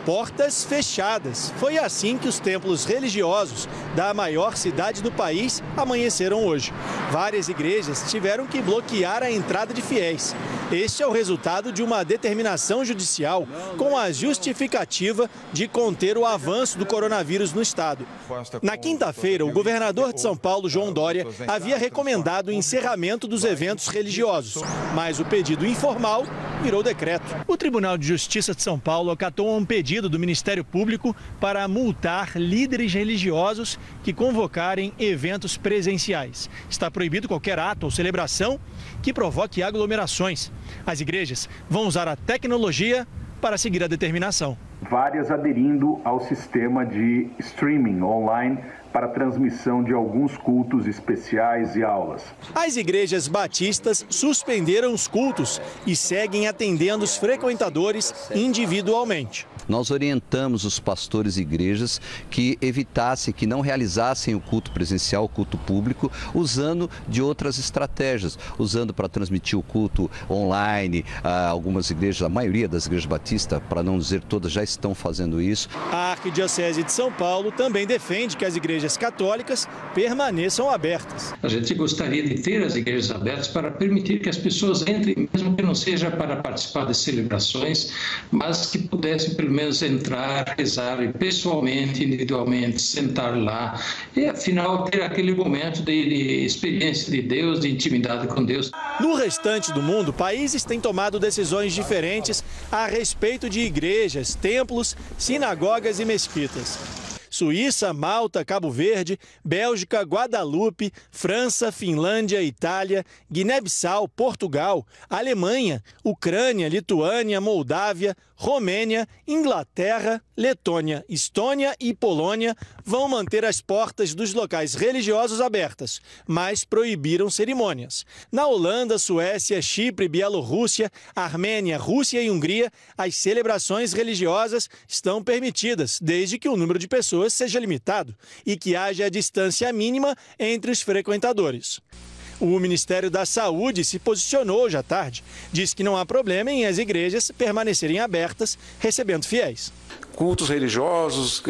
portas fechadas. Foi assim que os templos religiosos da maior cidade do país amanheceram hoje. Várias igrejas tiveram que bloquear a entrada de fiéis. Este é o resultado de uma determinação judicial com a justificativa de conter o avanço do coronavírus no estado. Na quinta-feira, o governador de São Paulo, João Dória, havia recomendado o encerramento dos eventos religiosos, mas o pedido informal virou decreto. O Tribunal de Justiça de São Paulo acatou um pedido do Ministério Público para multar líderes religiosos que convocarem eventos presenciais. Está proibido qualquer ato ou celebração que provoque aglomerações. As igrejas vão usar a tecnologia para seguir a determinação. Várias aderindo ao sistema de streaming online para a transmissão de alguns cultos especiais e aulas. As igrejas batistas suspenderam os cultos e seguem atendendo os frequentadores individualmente. Nós orientamos os pastores e igrejas que evitassem, que não realizassem o culto presencial, o culto público, usando de outras estratégias, usando para transmitir o culto online. Algumas igrejas, a maioria das igrejas batistas, para não dizer todas, já estão fazendo isso. A Arquidiocese de São Paulo também defende que as igrejas católicas permaneçam abertas. A gente gostaria de ter as igrejas abertas para permitir que as pessoas entrem, mesmo que não seja para participar de celebrações, mas que pudessem pelo menos entrar, rezar pessoalmente, individualmente, sentar lá e afinal ter aquele momento de experiência de Deus, de intimidade com Deus. No restante do mundo, países têm tomado decisões diferentes a respeito de igrejas, templos, sinagogas e mesquitas. Suíça, Malta, Cabo Verde, Bélgica, Guadalupe, França, Finlândia, Itália, Guiné-Bissau, Portugal, Alemanha, Ucrânia, Lituânia, Moldávia, Romênia, Inglaterra, Letônia, Estônia e Polônia vão manter as portas dos locais religiosos abertas, mas proibiram cerimônias. Na Holanda, Suécia, Chipre, Bielorrússia, Armênia, Rússia e Hungria, as celebrações religiosas estão permitidas, desde que o número de pessoas seja limitado e que haja a distância mínima entre os frequentadores. O Ministério da Saúde se posicionou hoje à tarde. Diz que não há problema em as igrejas permanecerem abertas, recebendo fiéis. Cultos religiosos,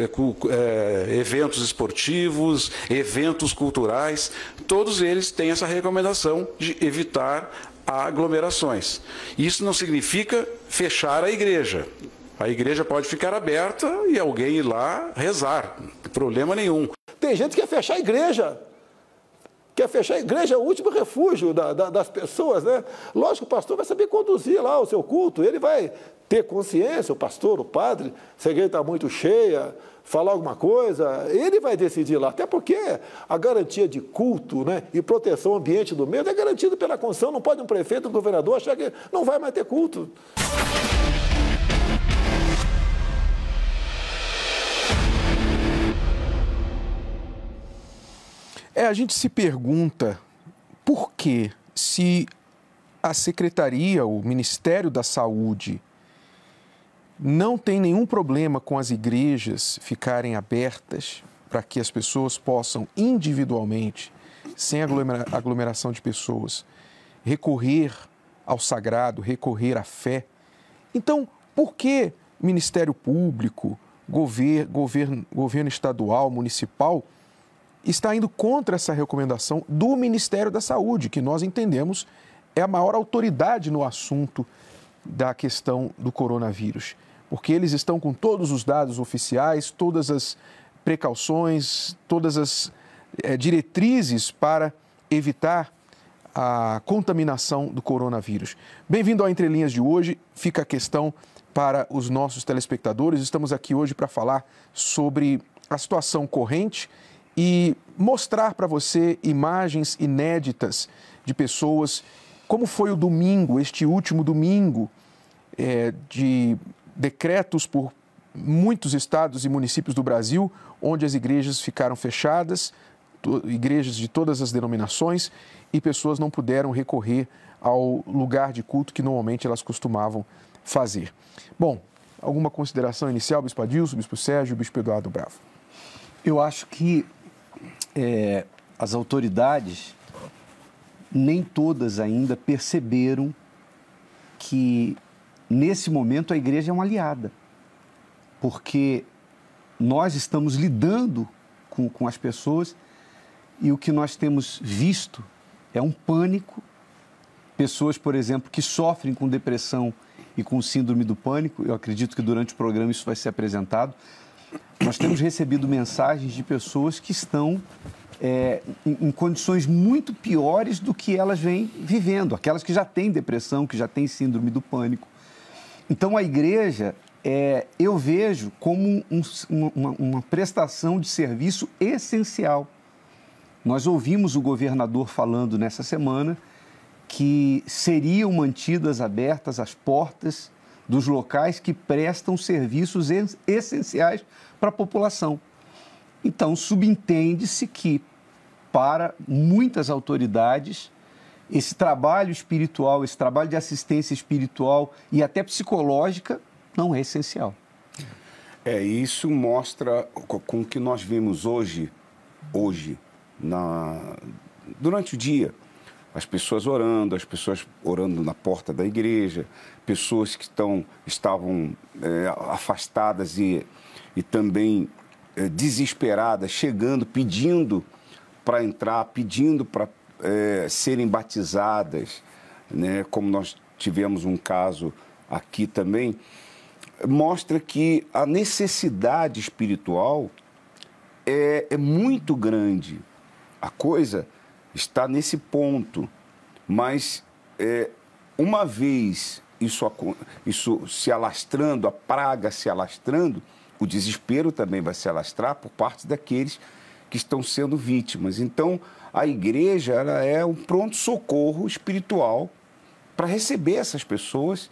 eventos esportivos, eventos culturais, todos eles têm essa recomendação de evitar aglomerações. Isso não significa fechar a igreja. A igreja pode ficar aberta e alguém ir lá rezar, não tem problema nenhum. Tem gente que quer fechar a igreja. Quer fechar a igreja, é o último refúgio das pessoas, né? Lógico, o pastor vai saber conduzir lá o seu culto, ele vai ter consciência, o pastor, o padre, se a igreja está muito cheia, falar alguma coisa, ele vai decidir lá. Até porque a garantia de culto, né, e proteção ao ambiente do meio é garantida pela Constituição. Não pode um prefeito, um governador achar que não vai mais ter culto. A gente se pergunta por que, se a Secretaria, o Ministério da Saúde, não tem nenhum problema com as igrejas ficarem abertas para que as pessoas possam individualmente, sem aglomeração de pessoas, recorrer ao sagrado, recorrer à fé. Então, por que Ministério Público, governo estadual, municipal, está indo contra essa recomendação do Ministério da Saúde, que nós entendemos é a maior autoridade no assunto da questão do coronavírus? Porque eles estão com todos os dados oficiais, todas as precauções, todas as diretrizes para evitar a contaminação do coronavírus. Bem-vindo ao Entre Linhas de hoje. Fica a questão para os nossos telespectadores. Estamos aqui hoje para falar sobre a situação corrente e mostrar para você imagens inéditas de pessoas, como foi o domingo, este último domingo, de decretos por muitos estados e municípios do Brasil, onde as igrejas ficaram fechadas, igrejas de todas as denominações, e pessoas não puderam recorrer ao lugar de culto que normalmente elas costumavam fazer. Bom, alguma consideração inicial, Bispo Adilson, Bispo Sérgio, Bispo Eduardo Bravo? Eu acho que as autoridades, nem todas ainda perceberam que, nesse momento, a igreja é uma aliada. porque nós estamos lidando com as pessoas e o que nós temos visto é um pânico. Pessoas, por exemplo, que sofrem com depressão e com síndrome do pânico, eu acredito que durante o programa isso vai ser apresentado. Nós temos recebido mensagens de pessoas que estão em condições muito piores do que elas vêm vivendo, aquelas que já têm depressão, que já têm síndrome do pânico. Então, a igreja, eu vejo como uma prestação de serviço essencial. Nós ouvimos o governador falando nessa semana que seriam mantidas abertas as portas dos locais que prestam serviços essenciais para a população. Então, subentende-se que, para muitas autoridades, esse trabalho espiritual, esse trabalho de assistência espiritual e até psicológica não é essencial. Isso mostra com o que nós vimos hoje durante o dia. As pessoas orando na porta da igreja, pessoas que estavam afastadas e também desesperadas, chegando, pedindo para entrar, pedindo para serem batizadas, né? Como nós tivemos um caso aqui também, mostra que a necessidade espiritual é muito grande. A coisa está nesse ponto, mas uma vez isso se alastrando, a praga se alastrando, o desespero também vai se alastrar por parte daqueles que estão sendo vítimas. Então, a igreja ela é um pronto-socorro espiritual para receber essas pessoas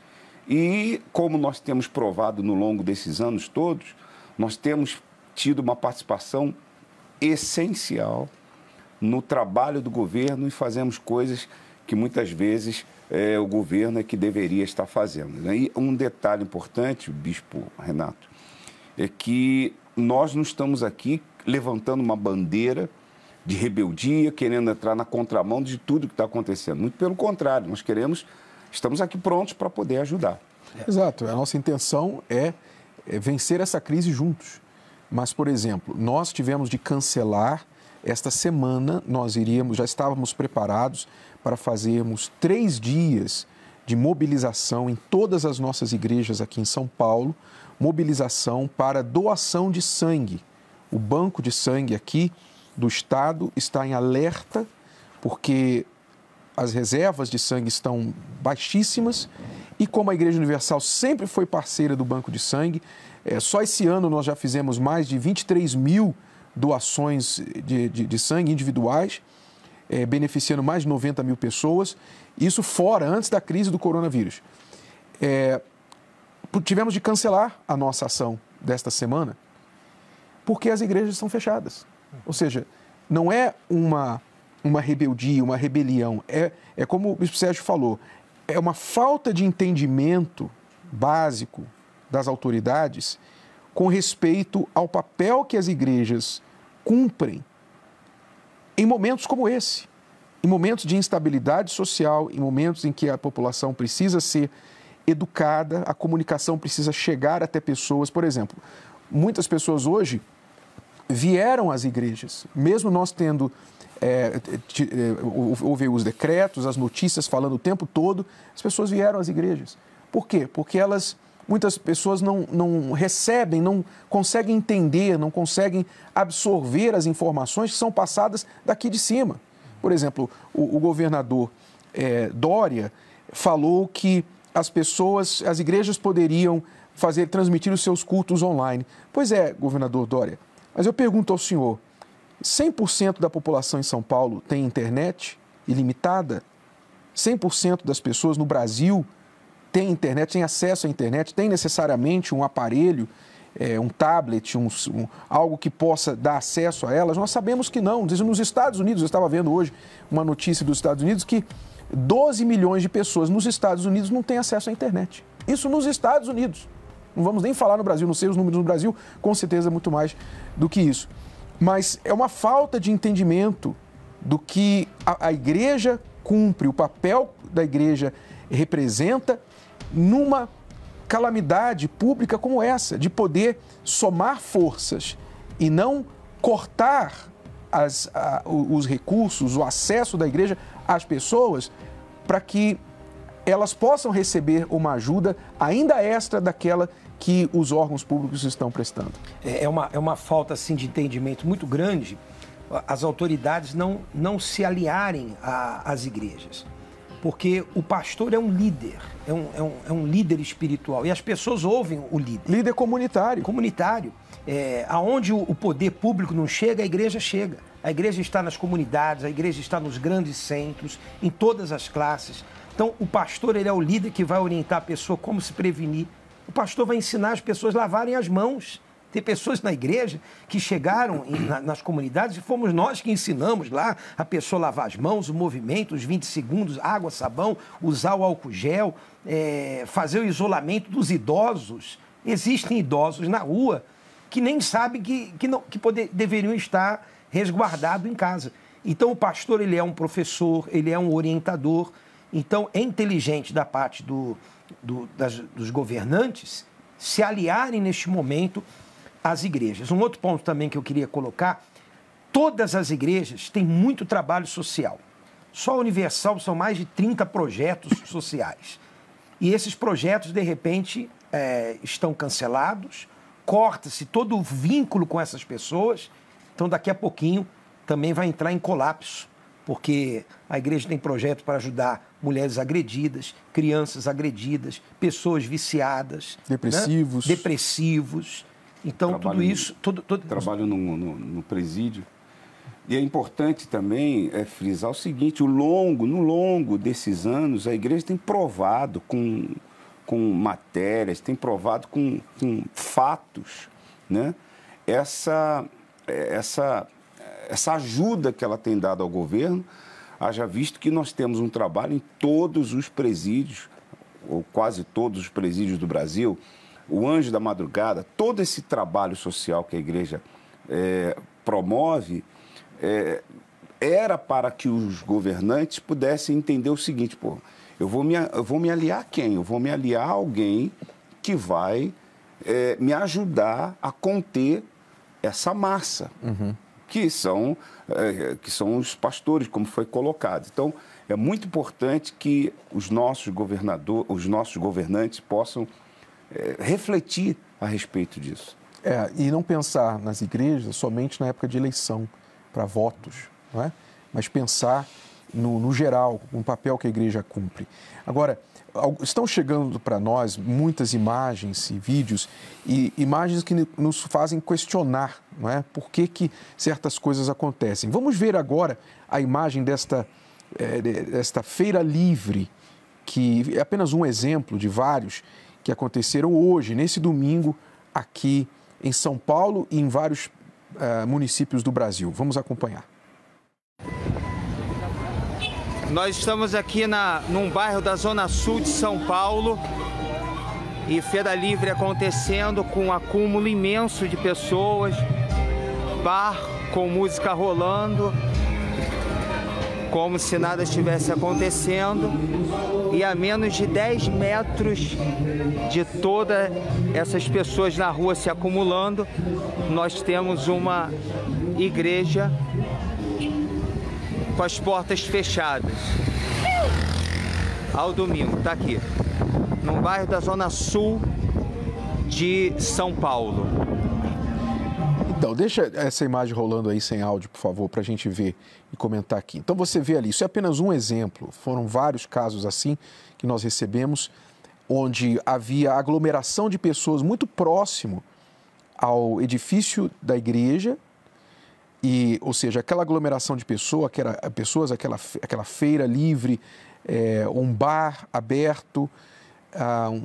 e, como nós temos provado no longo desses anos todos, nós temos tido uma participação essencial no trabalho do governo e fazemos coisas que muitas vezes o governo é que deveria estar fazendo, né? E um detalhe importante, Bispo Renato, é que nós não estamos aqui levantando uma bandeira de rebeldia, querendo entrar na contramão de tudo que está acontecendo. Muito pelo contrário, estamos aqui prontos para poder ajudar. Exato, a nossa intenção é vencer essa crise juntos. Mas, por exemplo, nós tivemos de cancelar. Esta semana nós já estávamos preparados para fazermos 3 dias de mobilização em todas as nossas igrejas aqui em São Paulo, mobilização para doação de sangue. O banco de sangue aqui do estado está em alerta porque as reservas de sangue estão baixíssimas e como a Igreja Universal sempre foi parceira do banco de sangue, só esse ano nós já fizemos mais de 23 mil doações de sangue individuais, beneficiando mais de 90 mil pessoas, isso fora, antes da crise do coronavírus. Tivemos de cancelar a nossa ação desta semana, porque as igrejas estão fechadas. Ou seja, não é uma rebeldia, uma rebelião, é como o Bispo Sérgio falou, é uma falta de entendimento básico das autoridades com respeito ao papel que as igrejas cumprem em momentos como esse, em momentos de instabilidade social, em momentos em que a população precisa ser educada, a comunicação precisa chegar até pessoas. Por exemplo, muitas pessoas hoje vieram às igrejas, mesmo nós tendo, houve os decretos, as notícias falando o tempo todo, as pessoas vieram às igrejas. Por quê? Porque muitas pessoas não recebem, não conseguem entender, não conseguem absorver as informações que são passadas daqui de cima. Por exemplo, o governador Dória falou que as igrejas poderiam transmitir os seus cultos online. Pois é, governador Dória, mas eu pergunto ao senhor, 100% da população em São Paulo tem internet ilimitada? 100% das pessoas no Brasil tem internet, tem acesso à internet, tem necessariamente um aparelho, um tablet, algo que possa dar acesso a elas? Nós sabemos que não. Nos Estados Unidos, eu estava vendo hoje uma notícia dos Estados Unidos que 12 milhões de pessoas nos Estados Unidos não têm acesso à internet. Isso nos Estados Unidos. Não vamos nem falar no Brasil, não sei os números no Brasil, com certeza muito mais do que isso. Mas é uma falta de entendimento do que a igreja cumpre, o papel da igreja representa numa calamidade pública como essa, de poder somar forças e não cortar os recursos, o acesso da igreja às pessoas, para que elas possam receber uma ajuda ainda extra daquela que os órgãos públicos estão prestando. É uma falta assim, de entendimento muito grande as autoridades não se aliarem às igrejas. Porque o pastor é um líder, é um líder espiritual. E as pessoas ouvem o líder. Líder comunitário. Comunitário. Aonde o poder público não chega, a igreja chega. A igreja está nas comunidades, a igreja está nos grandes centros, em todas as classes. Então, o pastor ele é o líder que vai orientar a pessoa como se prevenir. O pastor vai ensinar as pessoas a lavarem as mãos. Tem pessoas na igreja que chegaram nas comunidades e fomos nós que ensinamos lá a pessoa lavar as mãos, o movimento, os 20 segundos, água, sabão, usar o álcool gel, fazer o isolamento dos idosos. Existem idosos na rua que nem sabem que deveriam estar resguardados em casa. Então o pastor ele é um professor, ele é um orientador. Então é inteligente da parte dos governantes se aliarem neste momento às igrejas. Um outro ponto também que eu queria colocar, todas as igrejas têm muito trabalho social. Só a Universal são mais de 30 projetos sociais. E esses projetos, de repente, estão cancelados, corta-se todo o vínculo com essas pessoas, então daqui a pouquinho também vai entrar em colapso, porque a igreja tem projeto para ajudar mulheres agredidas, crianças agredidas, pessoas viciadas, depressivos. Né? Depressivos. Então, tudo isso... Trabalho no presídio. E é importante também frisar o seguinte, no longo desses anos, a igreja tem provado com matérias, tem provado com fatos, né? Essa ajuda que ela tem dado ao governo, haja visto que nós temos um trabalho em todos os presídios, ou quase todos os presídios do Brasil, o Anjo da Madrugada, todo esse trabalho social que a igreja promove, era para que os governantes pudessem entender o seguinte, eu vou me aliar a quem? Eu vou me aliar a alguém que vai me ajudar a conter essa massa, que são os pastores, como foi colocado. Então, é muito importante que os nossos governantes possam refletir a respeito disso. E não pensar nas igrejas somente na época de eleição, para votos, não é? Mas pensar no geral, no papel que a igreja cumpre. Agora, estão chegando para nós muitas imagens e vídeos, e imagens que nos fazem questionar, não é? Por que certas coisas acontecem. Vamos ver agora a imagem desta feira livre, que é apenas um exemplo de vários que aconteceram hoje, nesse domingo, aqui em São Paulo e em vários municípios do Brasil. Vamos acompanhar. Nós estamos aqui num bairro da Zona Sul de São Paulo e feira livre acontecendo com um acúmulo imenso de pessoas, bar com música rolando, como se nada estivesse acontecendo, e a menos de 10 metros de todas essas pessoas na rua se acumulando, nós temos uma igreja com as portas fechadas. Ao domingo, tá aqui, no bairro da Zona Sul de São Paulo. Então, deixa essa imagem rolando aí sem áudio, por favor, para a gente ver e comentar aqui. Então, você vê ali, isso é apenas um exemplo. Foram vários casos assim que nós recebemos, onde havia aglomeração de pessoas muito próximo ao edifício da igreja, ou seja, aquela aglomeração de pessoas, aquela feira livre, um bar aberto,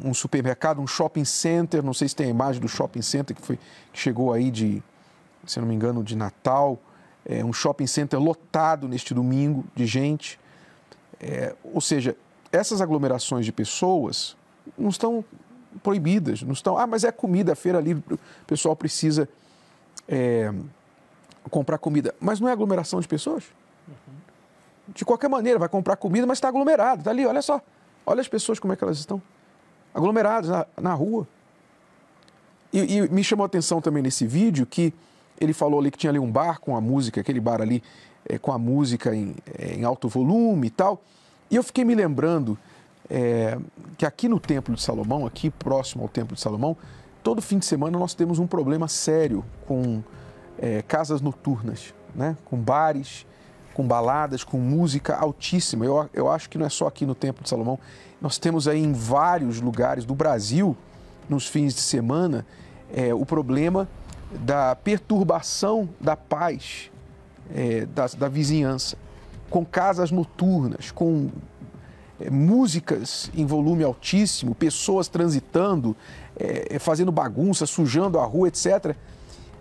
um supermercado, um shopping center, não sei se tem a imagem do shopping center que chegou aí se não me engano, de Natal, um shopping center lotado neste domingo de gente. Ou seja, essas aglomerações de pessoas não estão proibidas, não estão... mas é comida, a feira livre, o pessoal precisa comprar comida. Mas não é aglomeração de pessoas? De qualquer maneira, vai comprar comida, mas está aglomerado, está ali, olha só. Olha as pessoas como é que elas estão. aglomerados na rua. E me chamou a atenção também nesse vídeo que ele falou ali que tinha ali um bar com a música, aquele bar ali com a música em alto volume e tal. E eu fiquei me lembrando que aqui no Templo de Salomão, aqui próximo ao Templo de Salomão, todo fim de semana nós temos um problema sério com casas noturnas, né? Com bares, com baladas, com música altíssima. Eu acho que não é só aqui no Templo de Salomão. Nós temos aí em vários lugares do Brasil, nos fins de semana, o problema da perturbação da paz da vizinhança, com casas noturnas, com músicas em volume altíssimo, pessoas transitando, fazendo bagunça, sujando a rua, etc.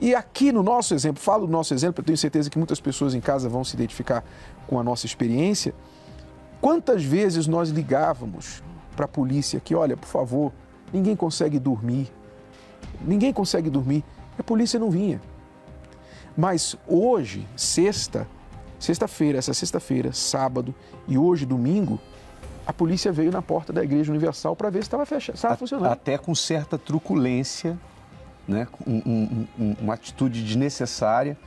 E aqui no nosso exemplo, falo do nosso exemplo, eu tenho certeza que muitas pessoas em casa vão se identificar com a nossa experiência. Quantas vezes nós ligávamos para a polícia que, olha, por favor, ninguém consegue dormir, a polícia não vinha. Mas hoje, sexta-feira, sábado e hoje, domingo, a polícia veio na porta da Igreja Universal para ver se estava fechado, estava funcionando. Até com certa truculência, né? Uma atitude desnecessária.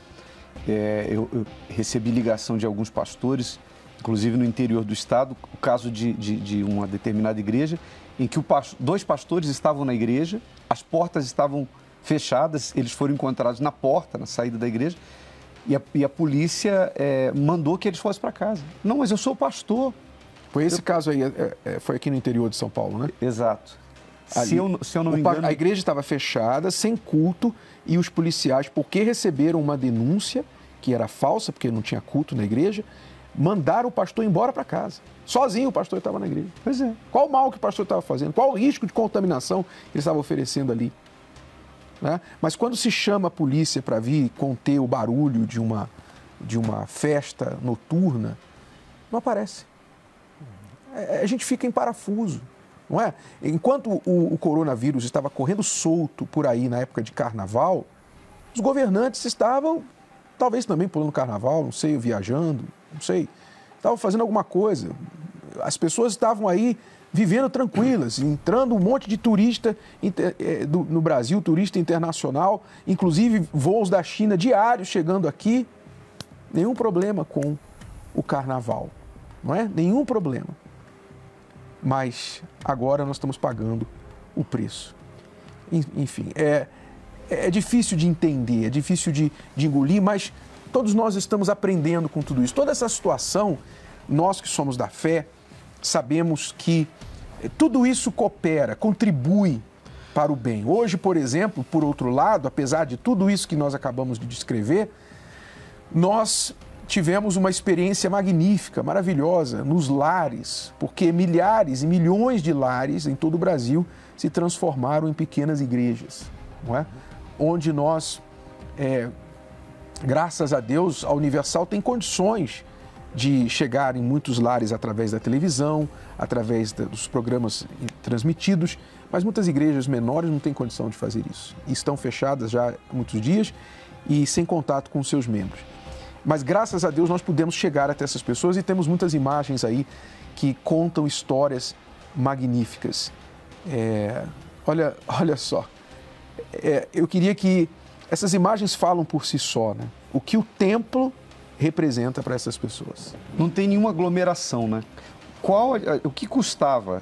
Eu recebi ligação de alguns pastores, inclusive no interior do estado, o caso de uma determinada igreja, em que dois pastores estavam na igreja, as portas estavam fechadas, eles foram encontrados na porta, na saída da igreja, e a polícia mandou que eles fossem para casa. Não, mas eu sou pastor. Foi esse caso aí, foi aqui no interior de São Paulo, né? Exato. Se eu não me engano... A igreja estava fechada, sem culto, e os policiais, porque receberam uma denúncia, que era falsa, porque não tinha culto na igreja, mandaram o pastor embora para casa. Sozinho o pastor estava na igreja. Pois é. Qual o mal que o pastor estava fazendo? Qual o risco de contaminação que ele estava oferecendo ali? Né? Mas quando se chama a polícia para vir conter o barulho de uma festa noturna, não aparece. A gente fica em parafuso, não é? Enquanto o coronavírus estava correndo solto por aí na época de carnaval, os governantes estavam, talvez também pulando carnaval, não sei, viajando, não sei, estavam fazendo alguma coisa. As pessoas estavam aí vivendo tranquilas, entrando um monte de turista no Brasil, turista internacional, inclusive voos da China diários chegando aqui. Nenhum problema com o carnaval, não é? Nenhum problema. Mas agora nós estamos pagando o preço. Enfim, é difícil de entender, é difícil de engolir, mas todos nós estamos aprendendo com tudo isso. Toda essa situação, nós que somos da fé, sabemos que tudo isso coopera, contribui para o bem. Hoje, por exemplo, por outro lado, apesar de tudo isso que nós acabamos de descrever, nós tivemos uma experiência magnífica, maravilhosa, nos lares, porque milhares e milhões de lares em todo o Brasil se transformaram em pequenas igrejas, não é? Onde nós, graças a Deus, a Universal tem condições de chegar em muitos lares através da televisão, através dos programas transmitidos, mas muitas igrejas menores não têm condição de fazer isso. E estão fechadas já há muitos dias e sem contato com os seus membros. Mas graças a Deus nós pudemos chegar até essas pessoas e temos muitas imagens aí que contam histórias magníficas. Olha só, eu queria que essas imagens falam por si só, né? O que o templo representa para essas pessoas. Não tem nenhuma aglomeração, né? O que custava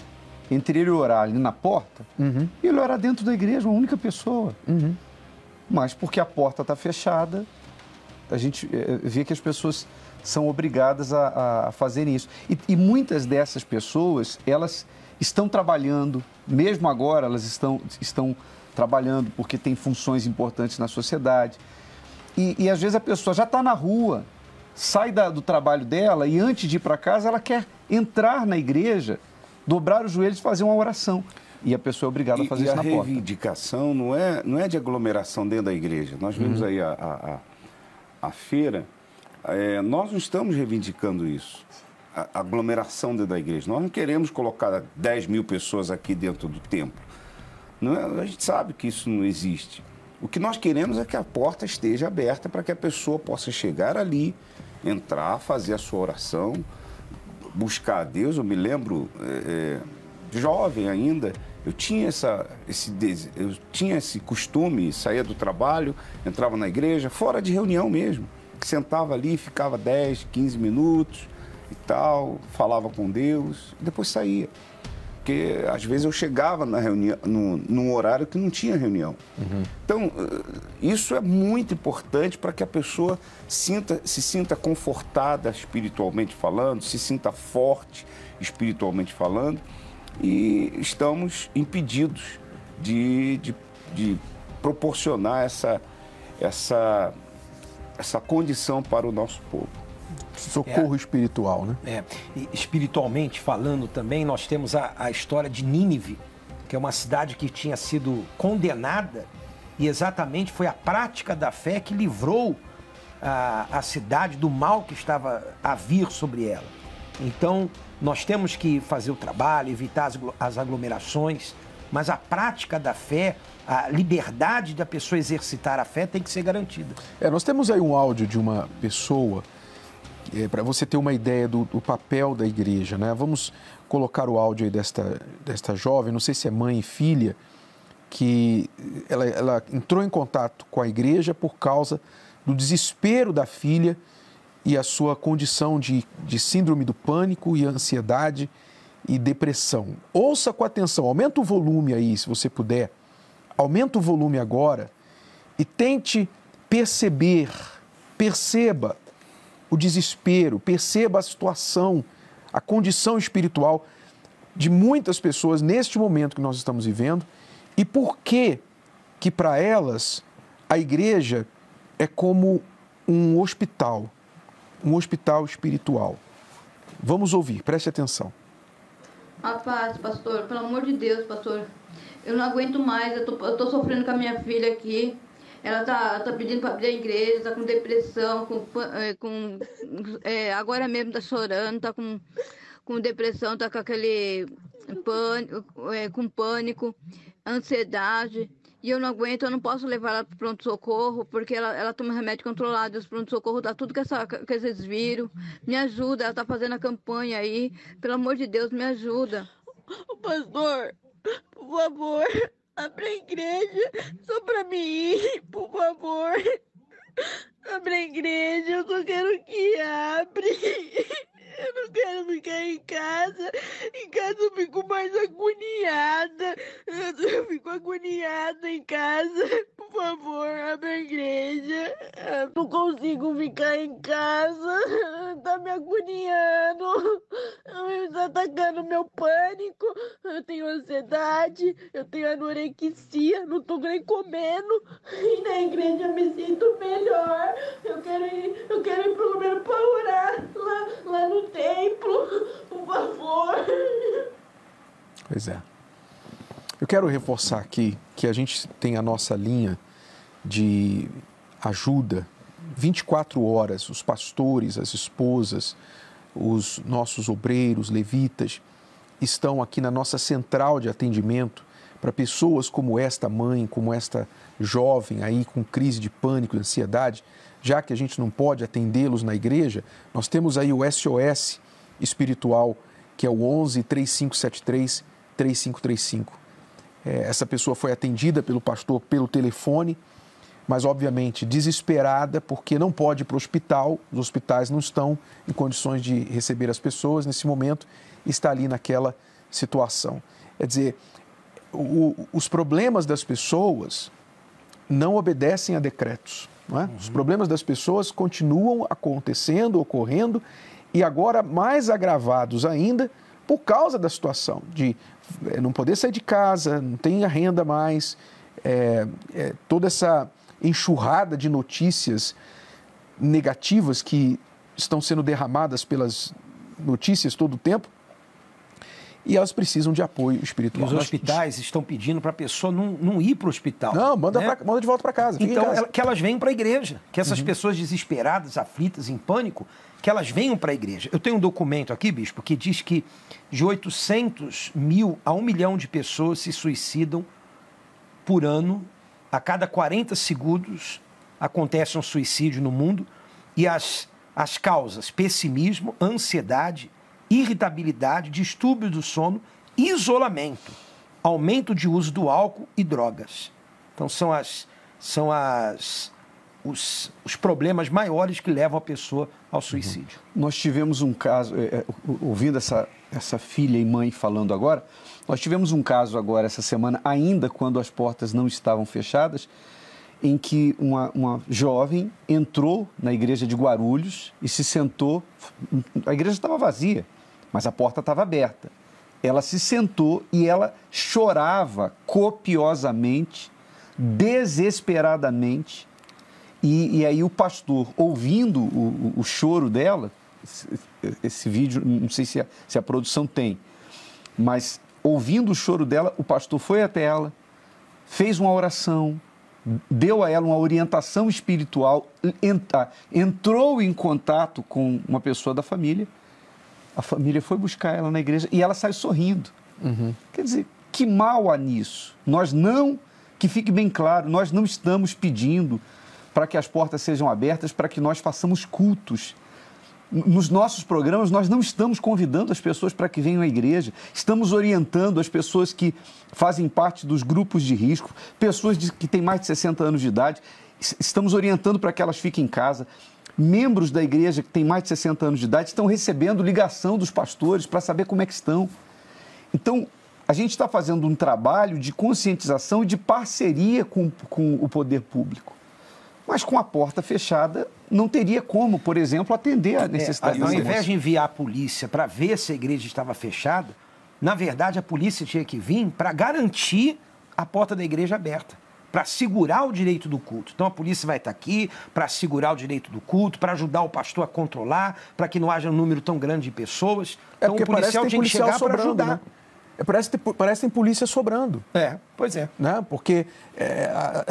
entre ele orar ali na porta e ele orar dentro da igreja, uma única pessoa. Mas porque a porta está fechada, a gente vê que as pessoas são obrigadas a fazerem isso. E muitas dessas pessoas, elas estão trabalhando, mesmo agora elas estão trabalhando porque tem funções importantes na sociedade. E às vezes a pessoa já está na rua, sai do trabalho dela e antes de ir para casa ela quer entrar na igreja, dobrar os joelhos e fazer uma oração. E a pessoa é obrigada a fazer isso na porta. E a reivindicação não é de aglomeração dentro da igreja. Nós vimos aí a feira, nós não estamos reivindicando isso, a aglomeração dentro da igreja. Nós não queremos colocar 10 mil pessoas aqui dentro do templo. A gente sabe que isso não existe. O que nós queremos é que a porta esteja aberta para que a pessoa possa chegar ali, entrar, fazer a sua oração, buscar a Deus. Eu me lembro, jovem ainda, eu tinha esse costume, saía do trabalho, entrava na igreja, fora de reunião mesmo, que sentava ali, ficava 10, 15 minutos e tal, falava com Deus, e depois saía. Porque às vezes eu chegava na reunião, num horário que não tinha reunião. Então, isso é muito importante para que a pessoa se sinta confortada espiritualmente falando, se sinta forte espiritualmente falando, e estamos impedidos de proporcionar essa condição para o nosso povo. Socorro espiritual, né? E espiritualmente falando também, nós temos a história de Nínive, que é uma cidade que tinha sido condenada, e exatamente foi a prática da fé que livrou a cidade do mal que estava a vir sobre ela. Então, nós temos que fazer o trabalho, evitar as aglomerações, mas a prática da fé, a liberdade da pessoa exercitar a fé tem que ser garantida. Nós temos aí um áudio de uma pessoa, para você ter uma ideia do papel da igreja, né? Vamos colocar o áudio aí desta jovem, não sei se é mãe e filha, que ela entrou em contato com a igreja por causa do desespero da filha e a sua condição de síndrome do pânico e ansiedade e depressão. Ouça com atenção, aumenta o volume aí, se você puder. Aumenta o volume agora e tente perceba o desespero, perceba a situação, a condição espiritual de muitas pessoas neste momento que nós estamos vivendo e por que para elas a igreja é como um hospital espiritual. Vamos ouvir, preste atenção. A paz, pastor, pelo amor de Deus, pastor, eu não aguento mais, eu tô sofrendo com a minha filha aqui. Ela tá pedindo para abrir a igreja, tá com depressão, agora mesmo tá chorando, tá com depressão, tá com aquele pânico, ansiedade. E eu não aguento, eu não posso levar ela para o pronto-socorro, porque ela toma remédio controlado. Os pronto-socorro dá tudo que esses vírus. Me ajuda, ela tá fazendo a campanha aí. Pelo amor de Deus, me ajuda. Pastor, por favor, abre a igreja só para mim ir, por favor. Abre a igreja, eu só quero que abre. Eu não quero ficar em casa. Em casa eu fico mais agoniada. Eu fico agoniada em casa. Por favor, abre a igreja. Eu não consigo ficar em casa. Tá me agoniando. Está atacando meu pânico. Eu tenho ansiedade. Eu tenho anorexia. Não tô nem comendo. E na igreja eu me sinto melhor. Eu quero ir pelo menos para orar lá no templo, por favor. Pois é. Eu quero reforçar aqui que a gente tem a nossa linha de ajuda 24 horas, os pastores, as esposas, os nossos obreiros, levitas, estão aqui na nossa central de atendimento para pessoas como esta mãe, como esta jovem aí com crise de pânico e ansiedade. Já que a gente não pode atendê-los na igreja, nós temos aí o SOS espiritual, que é o 11 3573 3535. Essa pessoa foi atendida pelo pastor pelo telefone, mas obviamente desesperada porque não pode ir para o hospital, os hospitais não estão em condições de receber as pessoas nesse momento, está ali naquela situação. Quer dizer, os problemas das pessoas não obedecem a decretos. Não é? Os problemas das pessoas continuam acontecendo, ocorrendo, e agora mais agravados ainda por causa da situação de não poder sair de casa, não tem a renda mais, toda essa enxurrada de notícias negativas que estão sendo derramadas pelas notícias todo o tempo, e elas precisam de apoio espiritual. E os hospitais estão pedindo para a pessoa não ir para o hospital. Não, manda de volta para casa. Então, que elas venham para a igreja. Que essas pessoas desesperadas, aflitas, em pânico, que elas venham para a igreja. Eu tenho um documento aqui, bispo, que diz que de 800 mil a 1 milhão de pessoas se suicidam por ano. A cada 40 segundos acontece um suicídio no mundo. E as causas, pessimismo, ansiedade, irritabilidade, distúrbio do sono, isolamento, aumento de uso do álcool e drogas. Então, são os problemas maiores que levam a pessoa ao suicídio. Nós tivemos um caso, ouvindo essa filha e mãe falando agora, nós tivemos um caso agora essa semana, ainda quando as portas não estavam fechadas, em que uma jovem entrou na igreja de Guarulhos e se sentou. A igreja estava vazia, mas a porta estava aberta. Ela se sentou e ela chorava copiosamente, desesperadamente. E aí o pastor, ouvindo o choro dela, esse vídeo, não sei se a produção tem, mas ouvindo o choro dela, o pastor foi até ela, fez uma oração, deu a ela uma orientação espiritual, entrou em contato com uma pessoa da família, a família foi buscar ela na igreja e ela sai sorrindo. Quer dizer, que mal há nisso? Que fique bem claro, nós não estamos pedindo para que as portas sejam abertas, para que nós façamos cultos. Nos nossos programas, nós não estamos convidando as pessoas para que venham à igreja, estamos orientando as pessoas que fazem parte dos grupos de risco, pessoas que têm mais de 60 anos de idade, estamos orientando para que elas fiquem em casa. Membros da igreja que têm mais de 60 anos de idade estão recebendo ligação dos pastores para saber como é que estão. Então, a gente está fazendo um trabalho de conscientização e de parceria com o poder público. Mas com a porta fechada, não teria como, por exemplo, atender a necessidade Ao invés de enviar a polícia para ver se a igreja estava fechada, na verdade, a polícia tinha que vir para garantir a porta da igreja aberta, para segurar o direito do culto. Então, a polícia vai estar aqui para segurar o direito do culto, para ajudar o pastor a controlar, para que não haja um número tão grande de pessoas. Então, o policial tinha que chegar para ajudar. Né? Parece que tem polícia sobrando. Pois é. Né? Porque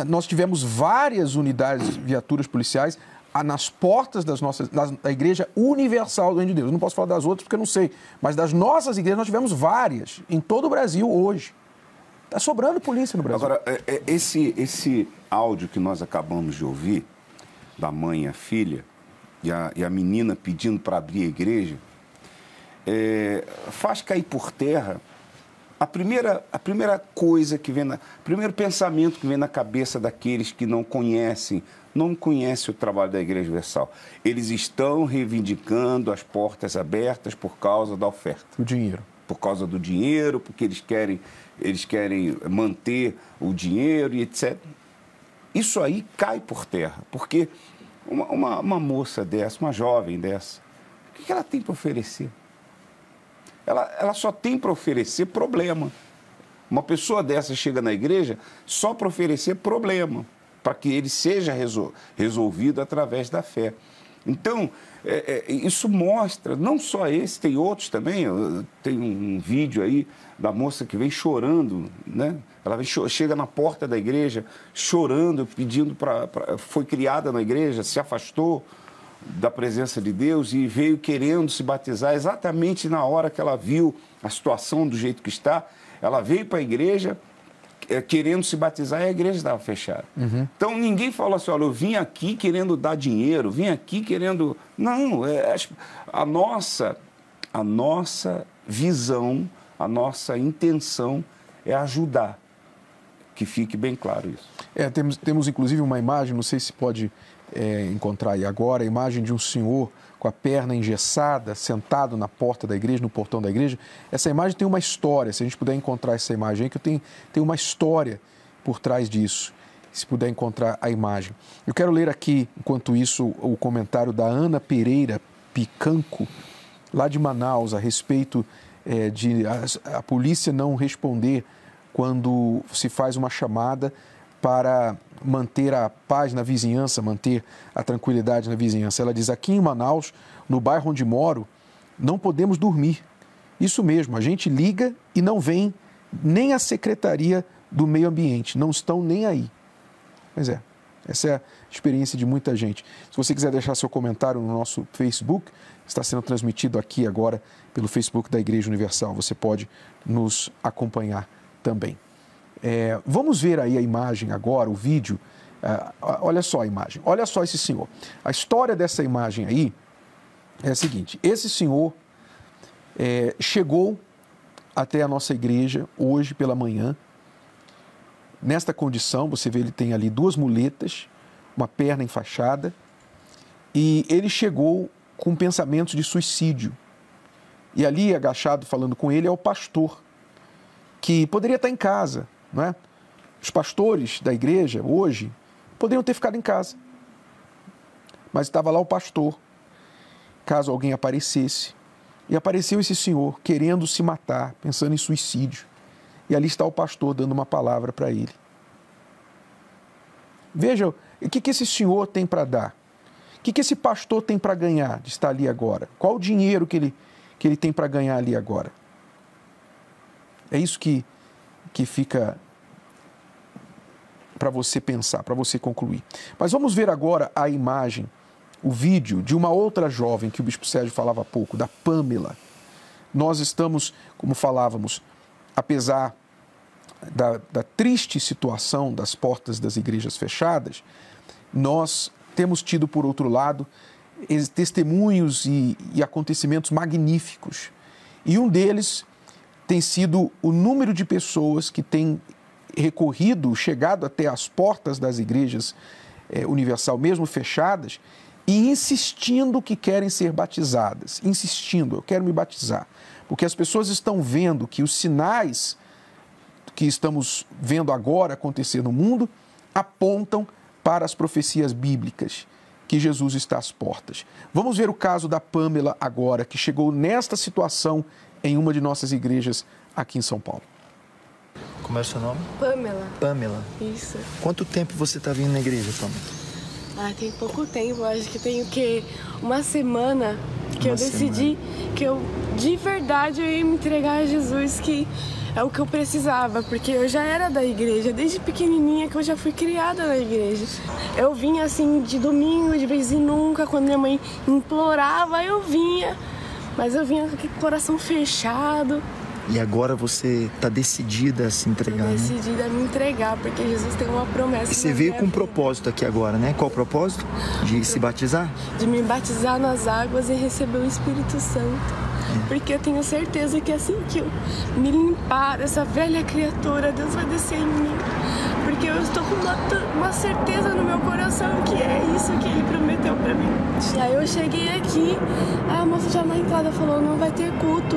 nós tivemos várias unidades, viaturas policiais, nas portas da Igreja Universal do Reino de Deus. Não posso falar das outras porque eu não sei, mas das nossas igrejas nós tivemos várias, em todo o Brasil hoje. Está sobrando polícia no Brasil. Agora, esse áudio que nós acabamos de ouvir, da mãe e a filha, e a menina pedindo para abrir a igreja, faz cair por terra a primeira coisa que vem primeiro pensamento que vem na cabeça daqueles que não conhecem o trabalho da Igreja Universal. Eles estão reivindicando as portas abertas por causa da oferta. O dinheiro. Por causa do dinheiro, porque eles querem manter o dinheiro e etc. Isso aí cai por terra, porque uma moça dessa, uma jovem dessa, o que ela tem para oferecer? Ela só tem para oferecer problema. Uma pessoa dessa chega na igreja só para oferecer problema, para que ele seja resolvido através da fé. Então, isso mostra, não só esse, tem outros também. Tem um vídeo aí da moça que vem chorando, né? Ela chega na porta da igreja chorando, pedindo foi criada na igreja, se afastou da presença de Deus e veio querendo se batizar exatamente na hora que ela viu a situação do jeito que está. Ela veio para a igreja querendo se batizar e a igreja estava fechada. Então ninguém falou assim, olha, eu vim aqui querendo dar dinheiro, vim aqui querendo... Não, a nossa visão, a nossa intenção é ajudar. Que fique bem claro isso. Temos inclusive uma imagem, não sei se pode encontrar aí agora, a imagem de um senhor com a perna engessada, sentado na porta da igreja, no portão da igreja. Essa imagem tem uma história, se a gente puder encontrar essa imagem aí, que tem uma história por trás disso, se puder encontrar a imagem. Eu quero ler aqui, enquanto isso, o comentário da Ana Pereira Picanco, lá de Manaus, a respeito de a polícia não responder quando se faz uma chamada para manter a paz na vizinhança, manter a tranquilidade na vizinhança. Ela diz, aqui em Manaus, no bairro onde moro, não podemos dormir. Isso mesmo, a gente liga e não vem nem a Secretaria do Meio Ambiente, não estão nem aí. Pois é, essa é a experiência de muita gente. Se você quiser deixar seu comentário no nosso Facebook, está sendo transmitido aqui agora pelo Facebook da Igreja Universal, você pode nos acompanhar também. Vamos ver aí a imagem agora, o vídeo. Olha só a imagem, olha só esse senhor. A história dessa imagem aí é a seguinte, esse senhor chegou até a nossa igreja hoje pela manhã. Nesta condição, você vê, ele tem ali 2 muletas, uma perna enfaixada, e ele chegou com pensamentos de suicídio. E ali, agachado, falando com ele, é o pastor, que poderia estar em casa, não é? Os pastores da igreja, hoje, poderiam ter ficado em casa. Mas estava lá o pastor, caso alguém aparecesse. E apareceu esse senhor querendo se matar, pensando em suicídio. E ali está o pastor dando uma palavra para ele. Veja, o que esse senhor tem para dar? O que esse pastor tem para ganhar de estar ali agora? Qual o dinheiro que ele tem para ganhar ali agora? É isso que fica para você pensar, para você concluir. Mas vamos ver agora a imagem, o vídeo de uma outra jovem que o Bispo Sérgio falava há pouco, da Pamela. Nós estamos, como falávamos, apesar da triste situação das portas das igrejas fechadas, nós temos tido, por outro lado, testemunhos e acontecimentos magníficos. E um deles tem sido o número de pessoas que têm recorrido, chegado até as portas das igrejas universal, mesmo fechadas, e insistindo que querem ser batizadas. Insistindo, eu quero me batizar. Porque as pessoas estão vendo que os sinais que estamos vendo agora acontecer no mundo apontam para as profecias bíblicas, que Jesus está às portas. Vamos ver o caso da Pamela agora, que chegou nesta situação em uma de nossas igrejas aqui em São Paulo. Como é o seu nome? Pamela. Pamela. Isso. Quanto tempo você está vindo na igreja, Pamela? Tem pouco tempo, acho que tem o quê? Uma semana que eu decidi que eu, de verdade, eu ia me entregar a Jesus, que é o que eu precisava, porque eu já era da igreja, desde pequenininha que eu já fui criada na igreja. Eu vinha assim de domingo, de vez em nunca, quando minha mãe implorava, eu vinha, mas eu vinha com aquele coração fechado. E agora você está decidida a se entregar, né? Decidida a me entregar, porque Jesus tem uma promessa. E você veio com um propósito aqui agora, né? Qual o propósito? De se batizar? De me batizar nas águas e receber o Espírito Santo. Porque eu tenho certeza que assim que eu me limpar dessa velha criatura, Deus vai descer em mim. Porque eu estou com uma certeza no meu coração que é isso que Ele prometeu para mim. E aí eu cheguei aqui, a moça já na entrada falou, não vai ter culto.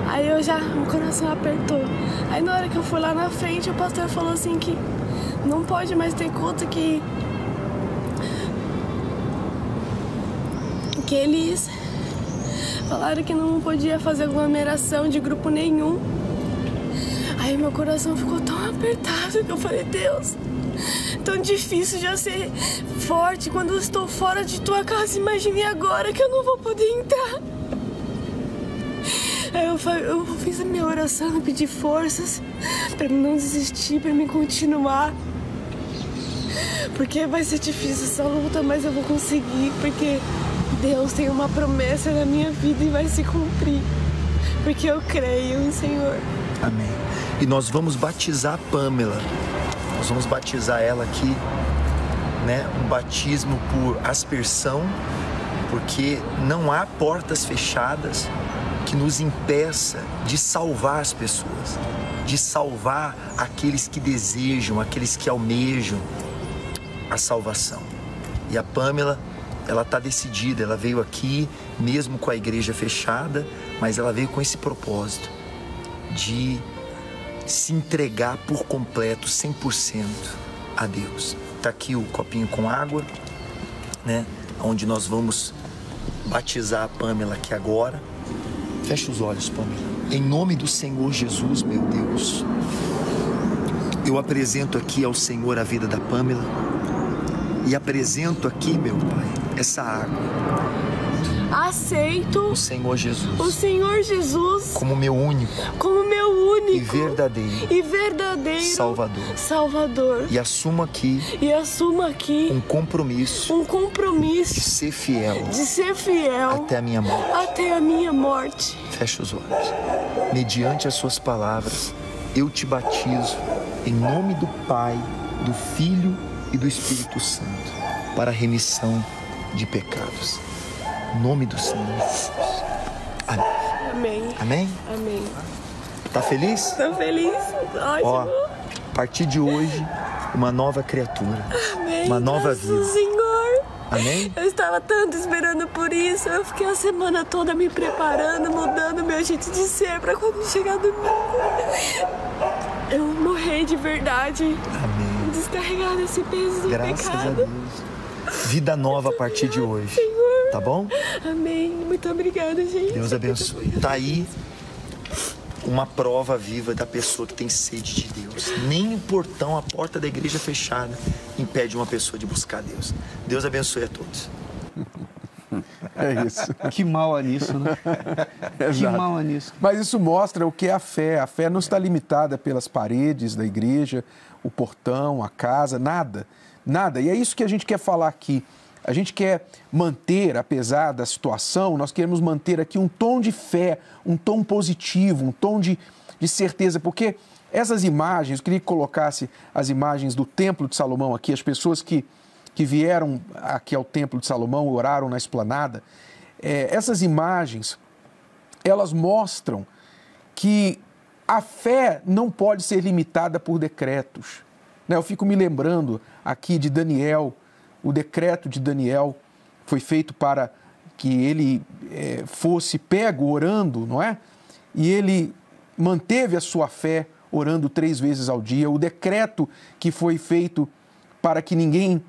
Aí meu coração apertou. Aí na hora que eu fui lá na frente, o pastor falou assim que não pode mais ter culto, que eles falaram que não podia fazer aglomeração de grupo nenhum. Aí meu coração ficou tão apertado que eu falei, Deus, tão difícil já ser forte quando eu estou fora de tua casa, imagine agora que eu não vou poder entrar. Aí eu fiz a minha oração, pedi forças para não desistir, para me continuar. Porque vai ser difícil essa luta, mas eu vou conseguir, porque Deus tem uma promessa na minha vida e vai se cumprir. Porque eu creio em Senhor. Amém. E nós vamos batizar a Pamela. Nós vamos batizar ela aqui, né? Um batismo por aspersão, porque não há portas fechadas que nos impeça de salvar as pessoas, de salvar aqueles que desejam, aqueles que almejam a salvação. E a Pamela, ela está decidida, ela veio aqui, mesmo com a igreja fechada, mas ela veio com esse propósito de se entregar por completo, 100% a Deus. Está aqui o copinho com água, né? Onde nós vamos batizar a Pamela aqui agora. Fecha os olhos, Pamela. Em nome do Senhor Jesus, meu Deus, eu apresento aqui ao Senhor a vida da Pamela e apresento aqui, meu Pai, essa água. Aceito o Senhor Jesus. O Senhor Jesus como meu único. Como meu único. E verdadeiro. Salvador. E assumo aqui. Um compromisso. De ser fiel. Até a minha morte. Fecha os olhos. Mediante as suas palavras, eu te batizo em nome do Pai, do Filho e do Espírito Santo, para a remissão de pecados. Em nome do Senhor Jesus. Amém. Amém. Amém? Amém. Tá feliz? Tô feliz. Ótimo. Ó, a partir de hoje, uma nova criatura. Amém. Uma nova Graças vida. ao Senhor. Amém? Eu estava tanto esperando por isso. Eu fiquei a semana toda me preparando, mudando meu jeito de ser para quando chegar domingo eu morrer de verdade. Amém. Descarregar desse peso do Graças pecado. a Deus. Vida nova a partir de hoje. Senhor. Tá bom? Amém. Muito obrigada, gente. Deus abençoe. Tá aí uma prova viva da pessoa que tem sede de Deus. Nem o portão, a porta da igreja fechada impede uma pessoa de buscar Deus. Deus abençoe a todos. É isso. Que mal há nisso, né? Que mal há nisso. Mas isso mostra o que é a fé. A fé não está limitada pelas paredes da igreja, o portão, a casa, nada. Nada. E é isso que a gente quer falar aqui. A gente quer manter, apesar da situação, nós queremos manter aqui um tom de fé, um tom positivo, um tom de certeza, porque essas imagens, eu queria que colocasse as imagens do Templo de Salomão aqui, as pessoas que vieram aqui ao Templo de Salomão, oraram na esplanada, essas imagens, elas mostram que a fé não pode ser limitada por decretos. Eu fico me lembrando aqui de Daniel. O decreto de Daniel foi feito para que ele fosse pego orando, não é? E ele manteve a sua fé orando 3 vezes ao dia. O decreto que foi feito para que ninguém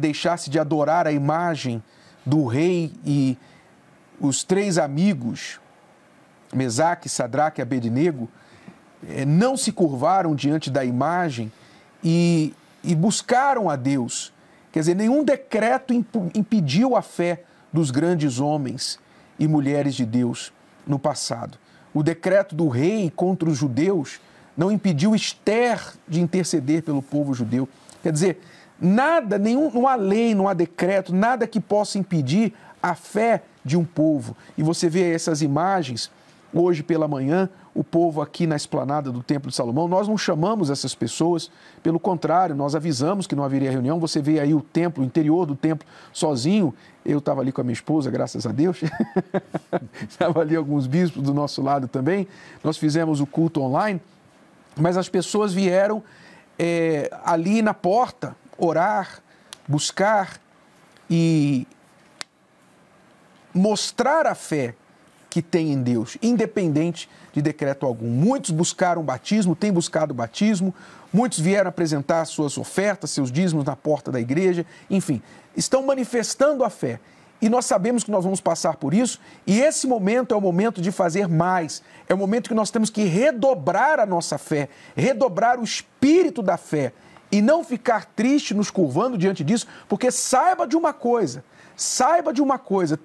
deixasse de adorar a imagem do rei e os 3 amigos, Mesaque, Sadraque e Abednego, não se curvaram diante da imagem e buscaram a Deus. Quer dizer, nenhum decreto impediu a fé dos grandes homens e mulheres de Deus no passado. O decreto do rei contra os judeus não impediu Ester de interceder pelo povo judeu. Quer dizer, nada, não há lei, não há decreto, nada que possa impedir a fé de um povo. E você vê essas imagens, hoje pela manhã, o povo aqui na esplanada do Templo de Salomão, nós não chamamos essas pessoas, pelo contrário, nós avisamos que não haveria reunião. Você vê aí o templo, o interior do templo sozinho. Eu estava ali com a minha esposa, graças a Deus. Estava ali alguns bispos do nosso lado também. Nós fizemos o culto online, mas as pessoas vieram ali na porta orar, buscar e mostrar a fé que tem em Deus, independente de decreto algum. Muitos buscaram batismo, têm buscado batismo, muitos vieram apresentar suas ofertas, seus dízimos na porta da igreja, enfim, estão manifestando a fé. E nós sabemos que nós vamos passar por isso, e esse momento é o momento de fazer mais, é o momento que nós temos que redobrar a nossa fé, redobrar o espírito da fé, e não ficar triste nos curvando diante disso, porque saiba de uma coisa,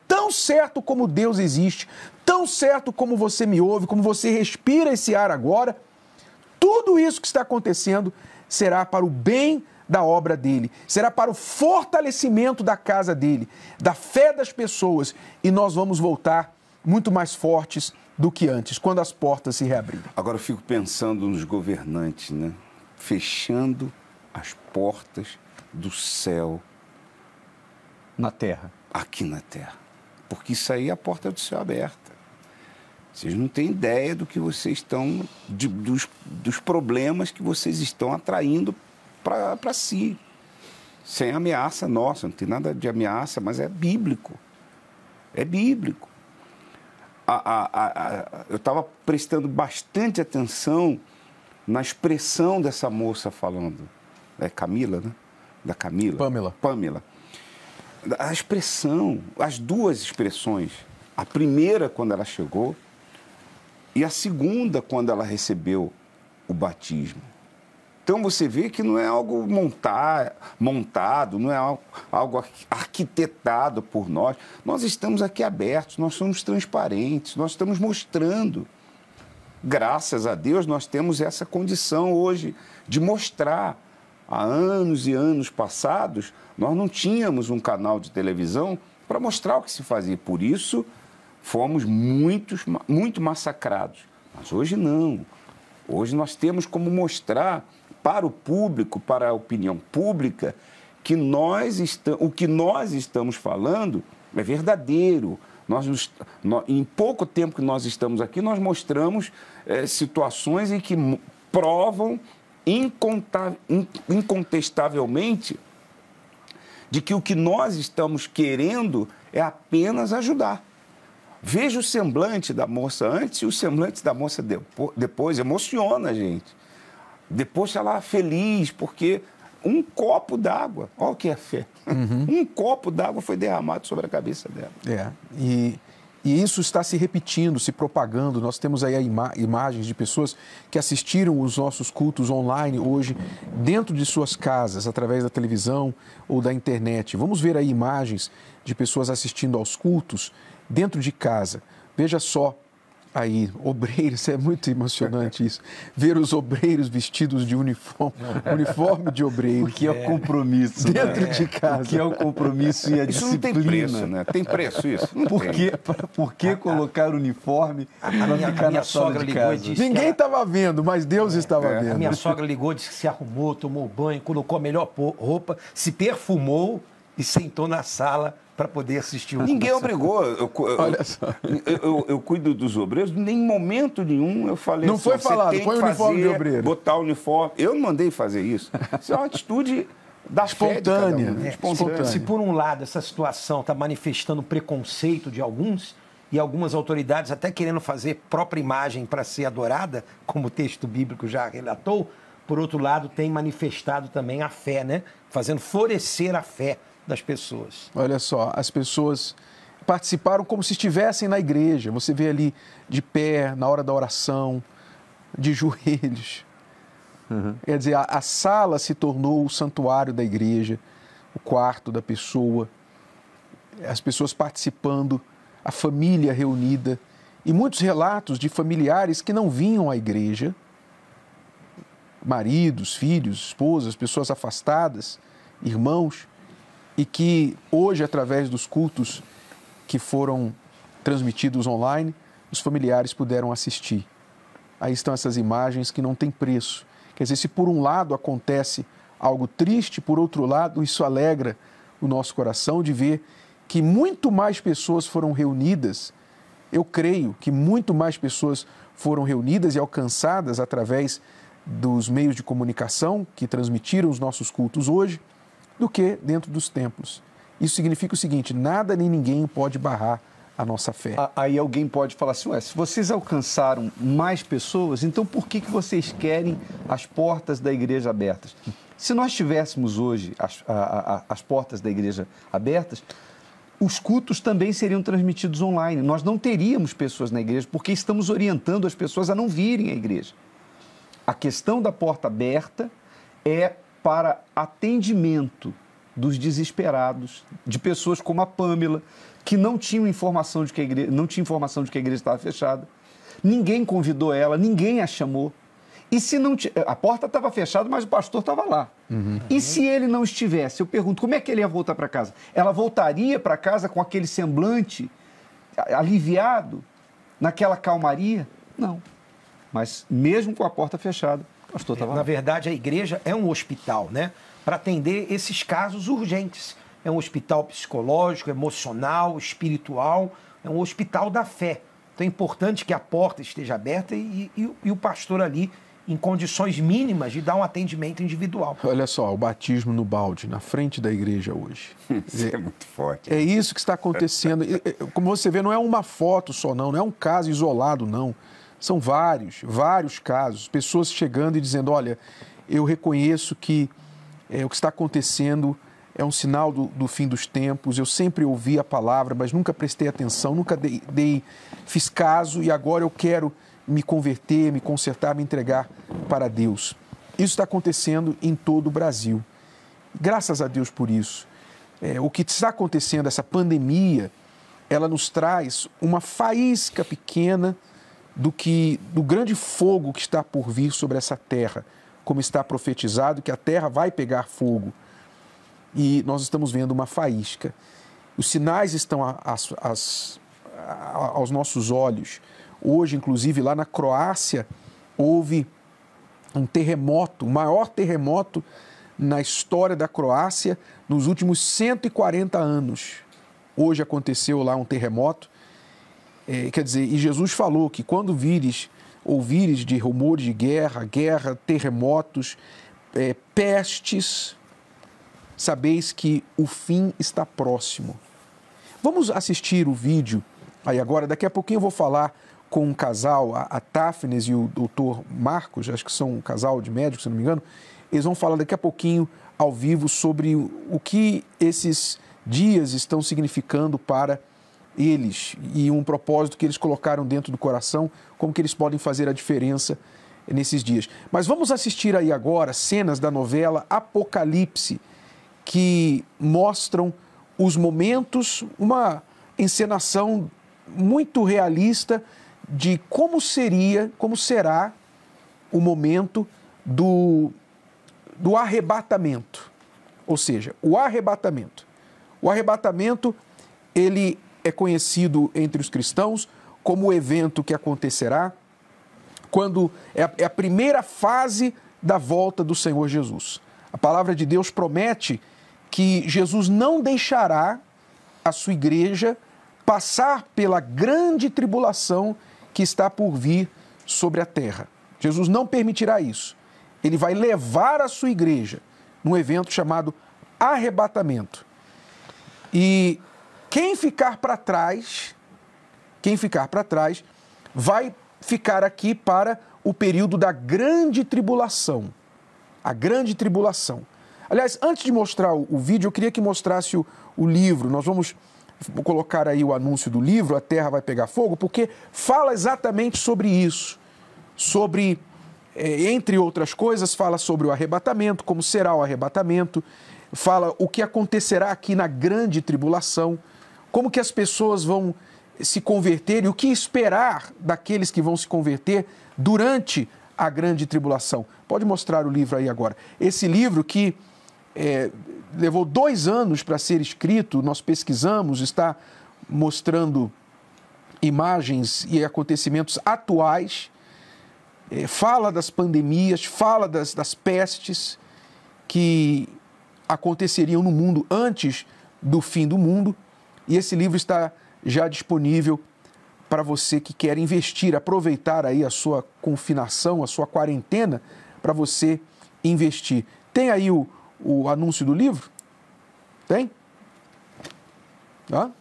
tão certo como Deus existe, tão certo como você me ouve, como você respira esse ar agora, tudo isso que está acontecendo será para o bem da obra dele, será para o fortalecimento da casa dele, da fé das pessoas, e nós vamos voltar muito mais fortes do que antes, quando as portas se reabrirem. Agora eu fico pensando nos governantes, né? Fechando as portas do céu na terra. Aqui na terra. Porque isso aí é a porta do céu aberta. Vocês não têm ideia do que vocês estão, dos problemas que vocês estão atraindo para si. Sem ameaça nossa, não tem nada de ameaça, mas é bíblico. É bíblico. Eu estava prestando bastante atenção na expressão dessa moça falando. É Camila, né? Da Camila. Pamela. A expressão, as 2 expressões. A primeira, quando ela chegou, e a segunda, quando ela recebeu o batismo. Então, você vê que não é algo montado, não é algo arquitetado por nós. Nós estamos aqui abertos, nós somos transparentes, nós estamos mostrando. Graças a Deus, nós temos essa condição hoje de mostrar. Há anos e anos passados, nós não tínhamos um canal de televisão para mostrar o que se fazia. Por isso, fomos muito massacrados. Mas hoje não. Hoje nós temos como mostrar para o público, para a opinião pública, que o que nós estamos falando é verdadeiro. Em pouco tempo que nós estamos aqui, nós mostramos situações em que provam incontestavelmente de que o que nós estamos querendo é apenas ajudar. Veja o semblante da moça antes e o semblante da moça depois. Emociona a gente. Depois ela feliz, porque um copo d'água, olha o que é fé. Um copo d'água foi derramado sobre a cabeça dela. E isso está se repetindo, se propagando. Nós temos aí imagens de pessoas que assistiram os nossos cultos online hoje dentro de suas casas, através da televisão ou da internet. Vamos ver aí imagens de pessoas assistindo aos cultos dentro de casa. Veja só aí, obreiros, é muito emocionante isso. Ver os obreiros vestidos de uniforme de obreiro. O que é o compromisso? Dentro de casa. O que é o compromisso e a isso disciplina? Não tem preço, né? Tem preço isso? Por que colocar o uniforme para ficar na sala de casa? Ninguém estava vendo, mas Deus estava vendo. A minha sogra ligou, disse que se arrumou, tomou banho, colocou a melhor roupa, se perfumou e sentou na sala para poder assistir o culto. Ninguém obrigou. Olha só. Eu cuido dos obreiros, em momento nenhum eu falei não foi falado, põe o uniforme de obreiro. Botar o uniforme. Eu não mandei fazer isso. Isso é uma atitude da espontânea. Espontânea. Se por um lado essa situação está manifestando preconceito de alguns e algumas autoridades até querendo fazer própria imagem para ser adorada, como o texto bíblico já relatou, por outro lado tem manifestado também a fé, né? Fazendo florescer a fé das pessoas. Olha só, as pessoas participaram como se estivessem na igreja. Você vê ali de pé, na hora da oração, de joelhos. Quer dizer, a sala se tornou o santuário da igreja, o quarto da pessoa, as pessoas participando, a família reunida, e muitos relatos de familiares que não vinham à igreja, maridos, filhos, esposas, pessoas afastadas, irmãos, e que hoje, através dos cultos que foram transmitidos online, os familiares puderam assistir. Aí estão essas imagens que não têm preço. Quer dizer, se por um lado acontece algo triste, por outro lado, isso alegra o nosso coração de ver que muito mais pessoas foram reunidas. Eu creio que muito mais pessoas foram reunidas e alcançadas através dos meios de comunicação que transmitiram os nossos cultos hoje, do que dentro dos templos. Isso significa o seguinte: nada nem ninguém pode barrar a nossa fé. Aí alguém pode falar assim, se vocês alcançaram mais pessoas, então por que vocês querem as portas da igreja abertas? Se nós tivéssemos hoje as portas da igreja abertas, os cultos também seriam transmitidos online. Nós não teríamos pessoas na igreja, porque estamos orientando as pessoas a não virem à igreja. A questão da porta aberta é para atendimento dos desesperados, de pessoas como a Pâmela, que não tinham informação de que a igreja estava fechada. Ninguém convidou ela, ninguém a chamou. E se não a porta estava fechada, mas o pastor estava lá. E se ele não estivesse? Eu pergunto, como é que ele ia voltar para casa? Ela voltaria para casa com aquele semblante aliviado, naquela calmaria? Não. Mas mesmo com a porta fechada, o pastor estava lá. Na verdade, a igreja é um hospital, né? Para atender esses casos urgentes. É um hospital psicológico, emocional, espiritual, é um hospital da fé. Então é importante que a porta esteja aberta e o pastor ali em condições mínimas de dar um atendimento individual. Olha só, o batismo no balde, na frente da igreja hoje. Isso é muito forte. É isso que está acontecendo. Como você vê, não é uma foto só, não é um caso isolado, não. São vários casos. Pessoas chegando e dizendo, olha, eu reconheço que o que está acontecendo é um sinal do fim dos tempos. Eu sempre ouvi a palavra, mas nunca prestei atenção, nunca fiz caso e agora eu quero me converter, me consertar, me entregar para Deus. Isso está acontecendo em todo o Brasil. Graças a Deus por isso. O que está acontecendo, essa pandemia, ela nos traz uma faísca pequena do grande fogo que está por vir sobre essa terra, como está profetizado, que a terra vai pegar fogo. E nós estamos vendo uma faísca. Os sinais estão aos nossos olhos. Hoje, inclusive, lá na Croácia, houve um terremoto, o maior terremoto na história da Croácia nos últimos 140 anos. Hoje aconteceu lá um terremoto quer dizer, e Jesus falou que quando ouvires de rumores de guerra, terremotos, pestes, sabeis que o fim está próximo. Vamos assistir o vídeo aí agora. Daqui a pouquinho eu vou falar com um casal, a Táfnis e o doutor Marcos, acho que são um casal de médicos, se não me engano. Eles vão falar daqui a pouquinho ao vivo sobre o que esses dias estão significando para eles e um propósito que eles colocaram dentro do coração, como que eles podem fazer a diferença nesses dias. Mas vamos assistir aí agora cenas da novela Apocalipse, que mostram os momentos, uma encenação muito realista de como será o momento do arrebatamento. Ou seja, o arrebatamento. O arrebatamento, ele é conhecido entre os cristãos como o evento que acontecerá quando é a primeira fase da volta do Senhor Jesus. A palavra de Deus promete que Jesus não deixará a sua igreja passar pela grande tribulação que está por vir sobre a terra. Jesus não permitirá isso. Ele vai levar a sua igreja num evento chamado arrebatamento. E quem ficar para trás vai ficar aqui para o período da grande tribulação. A grande tribulação. Aliás, antes de mostrar o vídeo, eu queria que mostrasse o livro. Nós vamos colocar aí o anúncio do livro, A Terra Vai Pegar Fogo, porque fala exatamente sobre isso. Sobre, entre outras coisas, fala sobre o arrebatamento, como será o arrebatamento, fala o que acontecerá aqui na grande tribulação, como que as pessoas vão se converter e o que esperar daqueles que vão se converter durante a grande tribulação. Pode mostrar o livro aí agora. Esse livro que levou 2 anos para ser escrito, nós pesquisamos, está mostrando imagens e acontecimentos atuais, fala das pandemias, fala das pestes que aconteceriam no mundo antes do fim do mundo, e esse livro está já disponível para você que quer investir, aproveitar aí a sua confinação, a sua quarentena, para você investir. Tem aí o anúncio do livro? Tem? Não?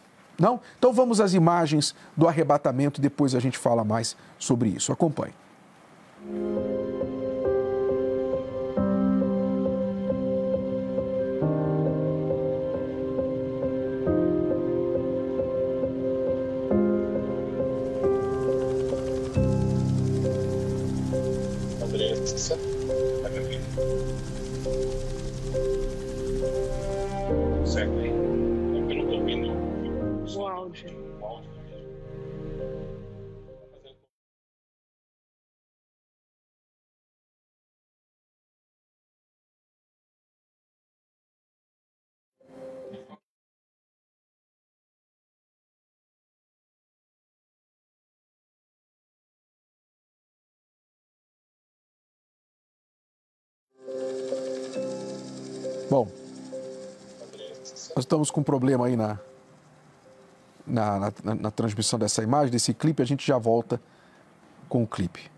Então vamos às imagens do arrebatamento, depois a gente fala mais sobre isso. Acompanhe. Bom, nós estamos com um problema aí na transmissão dessa imagem, desse clipe. A gente já volta com o clipe.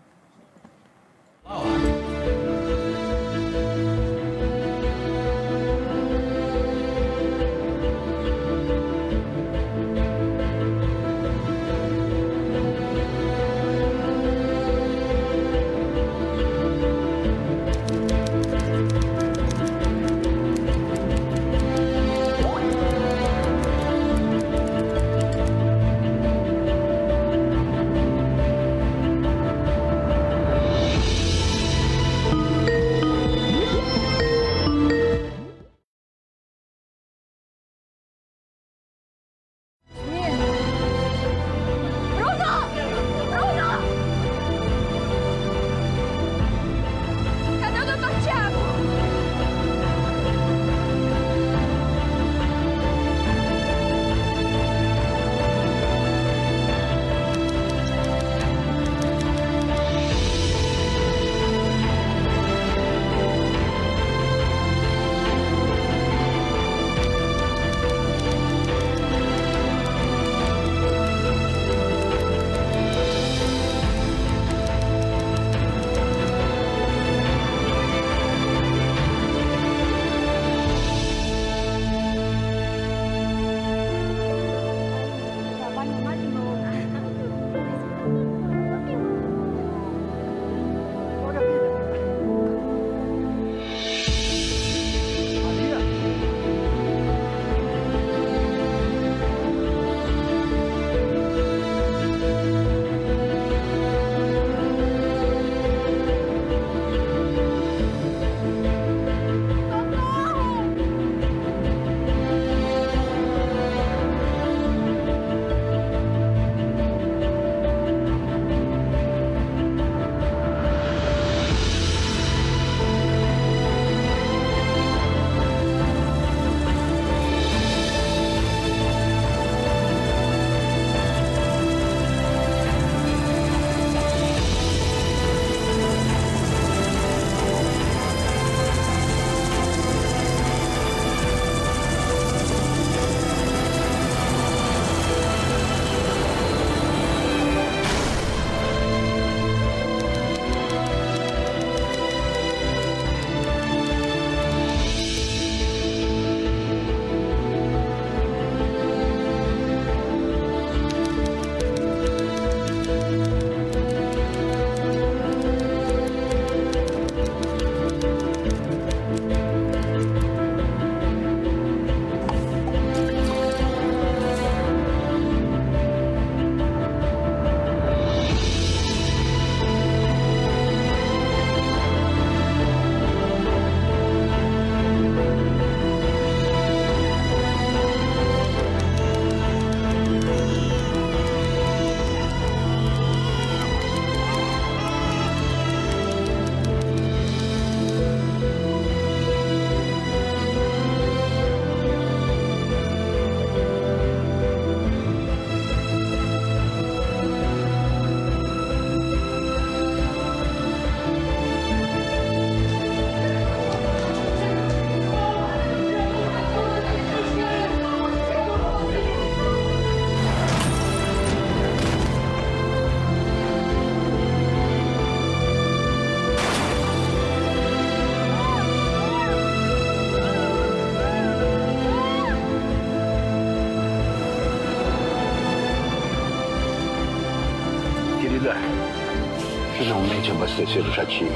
finalmente abastecer o jatinho.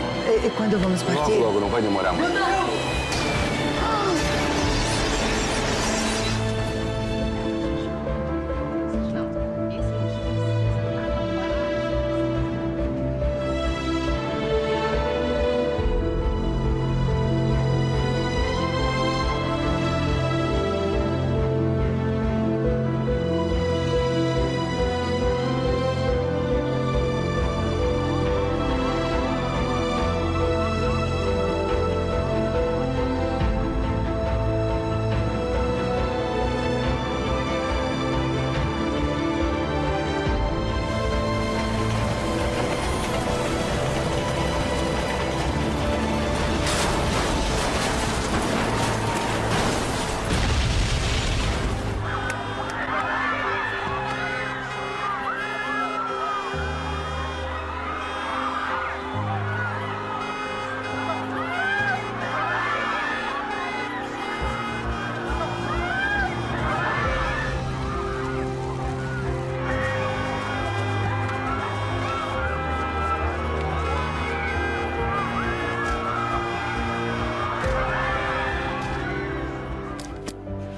E quando vamos partir? Logo, não vai demorar muito.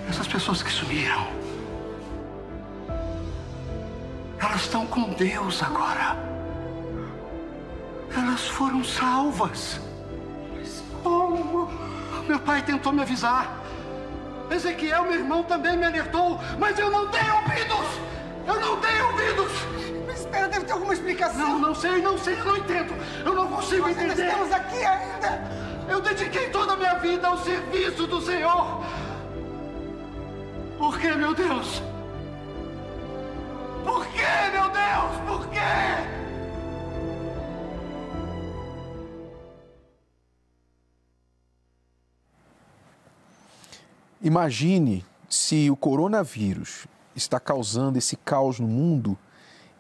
Essas pessoas que sumiram, elas estão com Deus agora. Elas foram salvas. Mas como? Meu pai tentou me avisar. Ezequiel, meu irmão, também me alertou, mas eu não dei ouvidos. Eu não dei ouvidos. Mas espera, deve ter alguma explicação. Não sei, eu não entendo. Eu não consigo entender. Nós estamos aqui ainda. Eu dediquei toda a minha vida ao serviço do Senhor. Por que, meu Deus? Por que, meu Deus? Por quê? Imagine se o coronavírus está causando esse caos no mundo,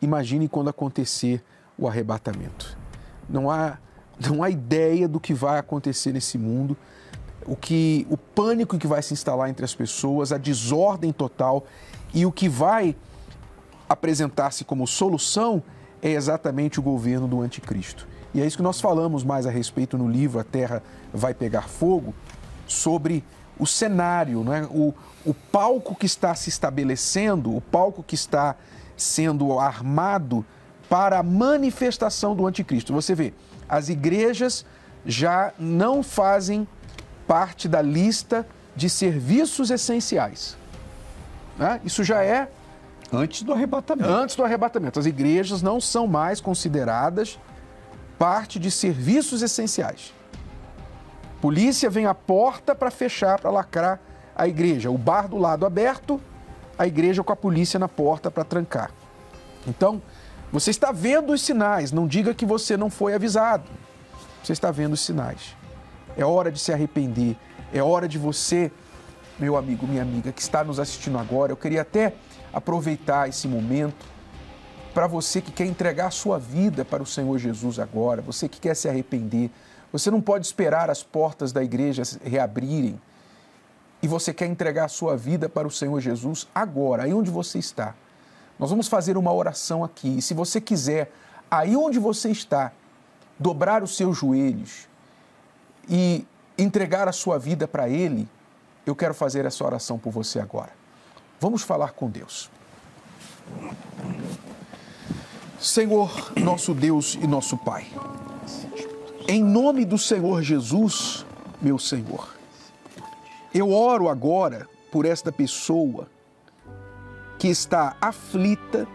imagine quando acontecer o arrebatamento. Não há ideia do que vai acontecer nesse mundo, o pânico que vai se instalar entre as pessoas, a desordem total, e o que vai apresentar-se como solução é exatamente o governo do anticristo. E é isso que nós falamos mais a respeito no livro A Terra Vai Pegar Fogo, sobre o cenário, né? O palco que está se estabelecendo, o palco que está sendo armado para a manifestação do anticristo. Você vê, as igrejas já não fazem parte da lista de serviços essenciais. Né? Isso já é... Antes do arrebatamento. Antes do arrebatamento. As igrejas não são mais consideradas parte de serviços essenciais. Polícia vem à porta para fechar, para lacrar a igreja. O bar do lado aberto, a igreja com a polícia na porta para trancar. Então, você está vendo os sinais. Não diga que você não foi avisado. Você está vendo os sinais. É hora de se arrepender. É hora de você, meu amigo, minha amiga, que está nos assistindo agora. Eu queria até aproveitar esse momento para você que quer entregar a sua vida para o Senhor Jesus agora, você que quer se arrepender. Você não pode esperar as portas da igreja reabrirem e você quer entregar a sua vida para o Senhor Jesus agora, aí onde você está. Nós vamos fazer uma oração aqui. E se você quiser, aí onde você está, dobrar os seus joelhos e entregar a sua vida para Ele, eu quero fazer essa oração por você agora. Vamos falar com Deus. Senhor, nosso Deus e nosso Pai, em nome do Senhor Jesus, meu Senhor, eu oro agora por esta pessoa que está aflita,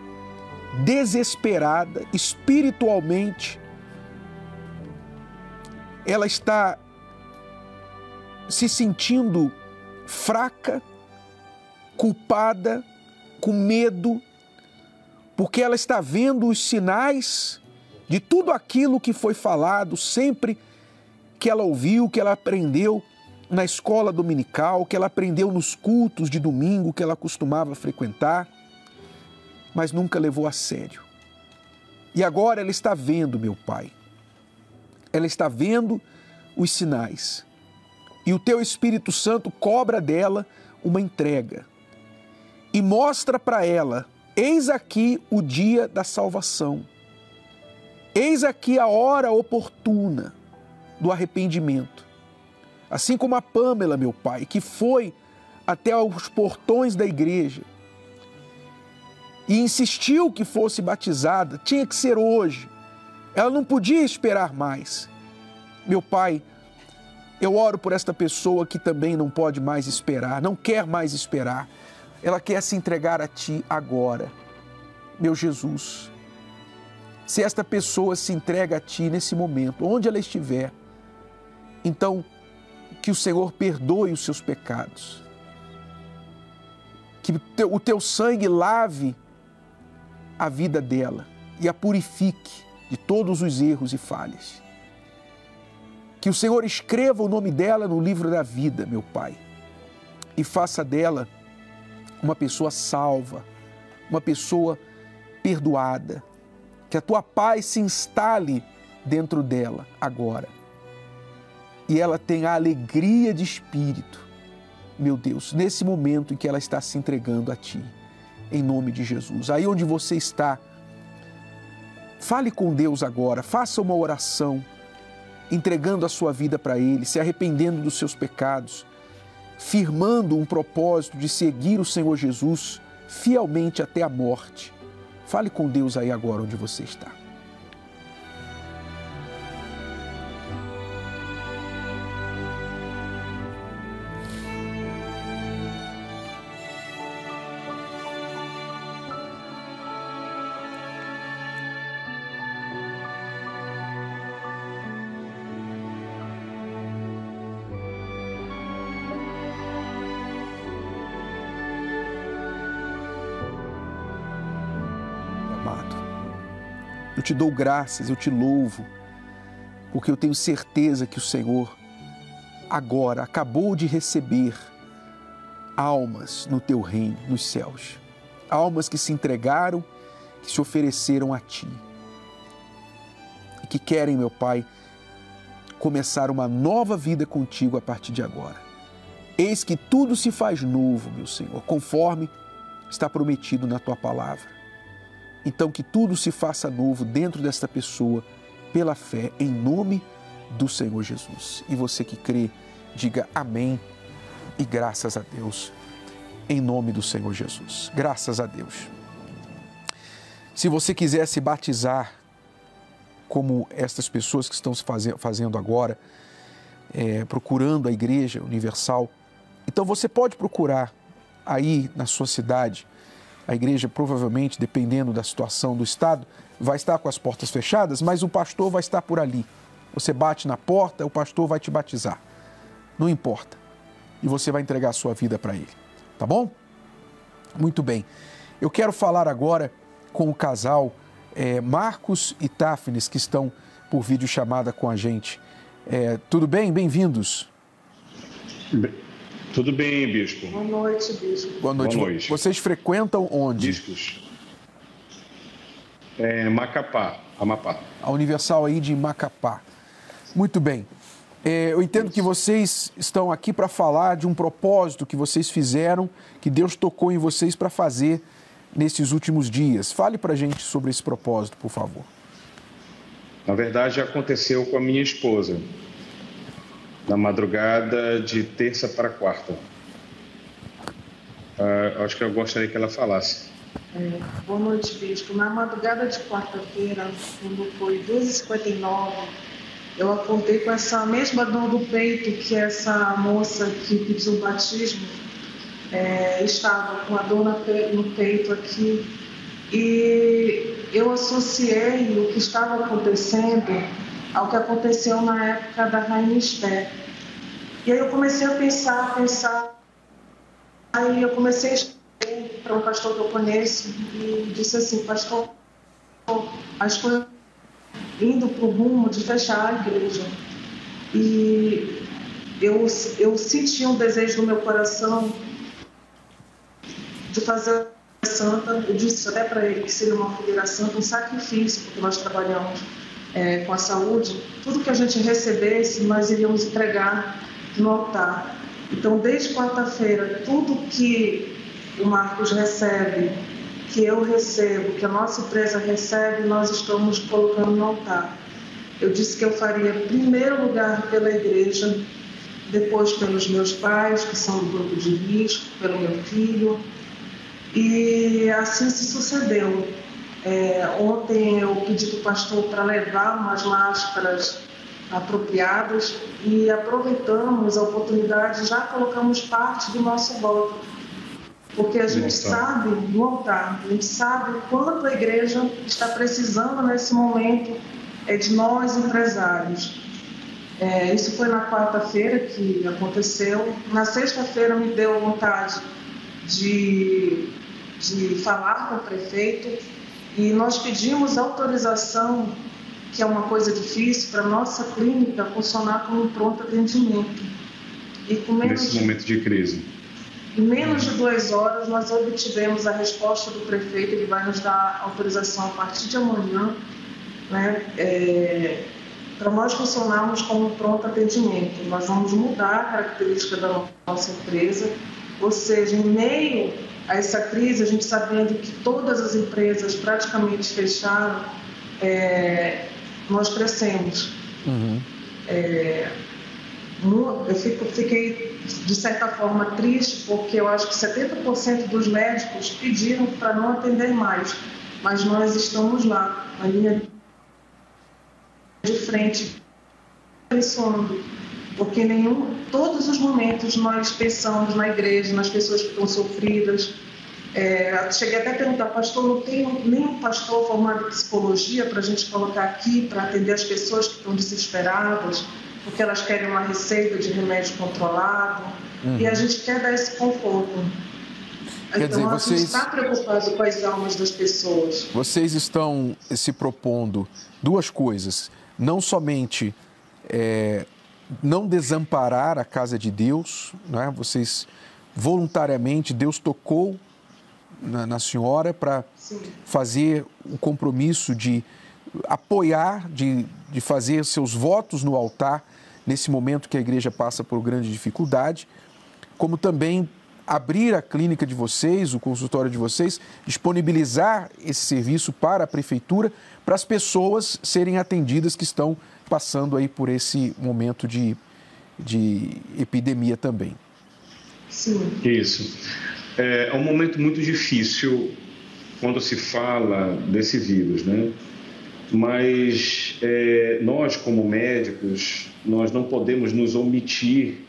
desesperada, espiritualmente. Ela está se sentindo fraca, culpada, com medo, porque ela está vendo os sinais de tudo aquilo que foi falado sempre que ela ouviu, que ela aprendeu na escola dominical, que ela aprendeu nos cultos de domingo que ela costumava frequentar, mas nunca levou a sério. E agora ela está vendo, meu Pai, ela está vendo os sinais. E o Teu Espírito Santo cobra dela uma entrega e mostra para ela: eis aqui o dia da salvação. Eis aqui a hora oportuna do arrependimento. Assim como a Pâmela, meu Pai, que foi até os portões da igreja e insistiu que fosse batizada, tinha que ser hoje. Ela não podia esperar mais. Meu Pai, eu oro por esta pessoa que também não pode mais esperar, não quer mais esperar. Ela quer se entregar a Ti agora. Meu Jesus, se esta pessoa se entrega a Ti nesse momento, onde ela estiver, então que o Senhor perdoe os seus pecados. Que o Teu sangue lave a vida dela e a purifique de todos os erros e falhas. Que o Senhor escreva o nome dela no livro da vida, meu Pai, e faça dela uma pessoa salva, uma pessoa perdoada. Que a Tua paz se instale dentro dela agora. E ela tenha a alegria de espírito, meu Deus, nesse momento em que ela está se entregando a Ti, em nome de Jesus. Aí onde você está, fale com Deus agora, faça uma oração, entregando a sua vida para Ele, se arrependendo dos seus pecados, firmando um propósito de seguir o Senhor Jesus fielmente até a morte. Fale com Deus aí agora onde você está. Eu te dou graças, eu te louvo, porque eu tenho certeza que o Senhor agora acabou de receber almas no Teu reino, nos céus. Almas que se entregaram, que se ofereceram a Ti. E que querem, meu Pai, começar uma nova vida contigo a partir de agora. Eis que tudo se faz novo, meu Senhor, conforme está prometido na Tua palavra. Então que tudo se faça novo dentro desta pessoa, pela fé, em nome do Senhor Jesus. E você que crê, diga amém e graças a Deus, em nome do Senhor Jesus. Graças a Deus. Se você quiser se batizar, como estas pessoas que estão se fazendo agora, procurando a Igreja Universal, então você pode procurar aí na sua cidade. A igreja, provavelmente, dependendo da situação do estado, vai estar com as portas fechadas, mas o pastor vai estar por ali. Você bate na porta, o pastor vai te batizar. Não importa. E você vai entregar a sua vida para ele. Tá bom? Muito bem. Eu quero falar agora com o casal Marcos e Táfnis, que estão por videochamada com a gente. Tudo bem? Bem-vindos. Tudo bem, Bispo. Boa noite, Bispo. Boa noite. Boa noite. Vocês frequentam onde? Bispos. Macapá, Amapá. A Universal aí de Macapá. Muito bem. Eu entendo que vocês estão aqui para falar de um propósito que vocês fizeram, que Deus tocou em vocês para fazer nesses últimos dias. Fale para a gente sobre esse propósito, por favor. Na verdade, aconteceu com a minha esposa, na madrugada de terça para quarta. Acho que eu gostaria que ela falasse. Boa noite, Bispo. Na madrugada de quarta-feira, quando foi 2h59, eu acordei com essa mesma dor do peito que essa moça que pediu o batismo estava com a dor no peito aqui. E eu associei o que estava acontecendo ao que aconteceu na época da Rainha Esther. E aí eu comecei a pensar. Aí eu comecei a escrever para um pastor que eu conheço e disse assim: pastor, as coisas indo para o rumo de fechar a igreja. E eu senti um desejo no meu coração de fazer a santa. Eu disse até para ele que seria uma fogueira santa, um sacrifício, porque nós trabalhamos com a saúde. Tudo que a gente recebesse, nós iríamos entregar no altar. Então, desde quarta-feira, tudo que o Marcos recebe que eu recebo, que a nossa empresa recebe, nós estamos colocando no altar. Eu disse que eu faria em primeiro lugar pela igreja, depois pelos meus pais, que são do grupo de risco, pelo meu filho, e assim se sucedeu. Ontem eu pedi para o pastor para levar umas máscaras apropriadas e aproveitamos a oportunidade, já colocamos parte do nosso voto, porque a gente sabe, no altar, a gente sabe o quanto a igreja está precisando nesse momento de nós empresários. Isso foi na quarta-feira que aconteceu. Na sexta-feira me deu vontade de falar com o prefeito e nós pedimos autorização, que é uma coisa difícil, para a nossa clínica funcionar como um pronto atendimento. E nesse momento de crise. Em menos de 2 horas nós obtivemos a resposta do prefeito, ele vai nos dar autorização a partir de amanhã, né, para nós funcionarmos como um pronto atendimento. Nós vamos mudar a característica da nossa empresa, ou seja, em meio a essa crise, a gente sabendo que todas as empresas praticamente fecharam, nós crescemos. Eu fiquei, de certa forma, triste, porque eu acho que 70% dos médicos pediram para não atender mais, mas nós estamos lá, na linha de frente, pensando, porque todos os momentos nós pensamos na igreja, nas pessoas que estão sofridas. Cheguei até a perguntar, pastor, não tem nenhum pastor formado em psicologia para a gente colocar aqui, para atender as pessoas que estão desesperadas, porque elas querem uma receita de remédio controlado, e a gente quer dar esse conforto. Então, a gente está preocupado com as almas das pessoas. Vocês estão se propondo 2 coisas, não somente não desamparar a casa de Deus, né? Vocês voluntariamente, Deus tocou na senhora para fazer o compromisso de apoiar, de fazer seus votos no altar nesse momento que a igreja passa por grande dificuldade, como também abrir a clínica de vocês, o consultório de vocês, disponibilizar esse serviço para a prefeitura, para as pessoas serem atendidas que estão passando aí por esse momento de epidemia também. Sim. Isso. É um momento muito difícil quando se fala desse vírus, né? Mas nós, como médicos, nós não podemos nos omitir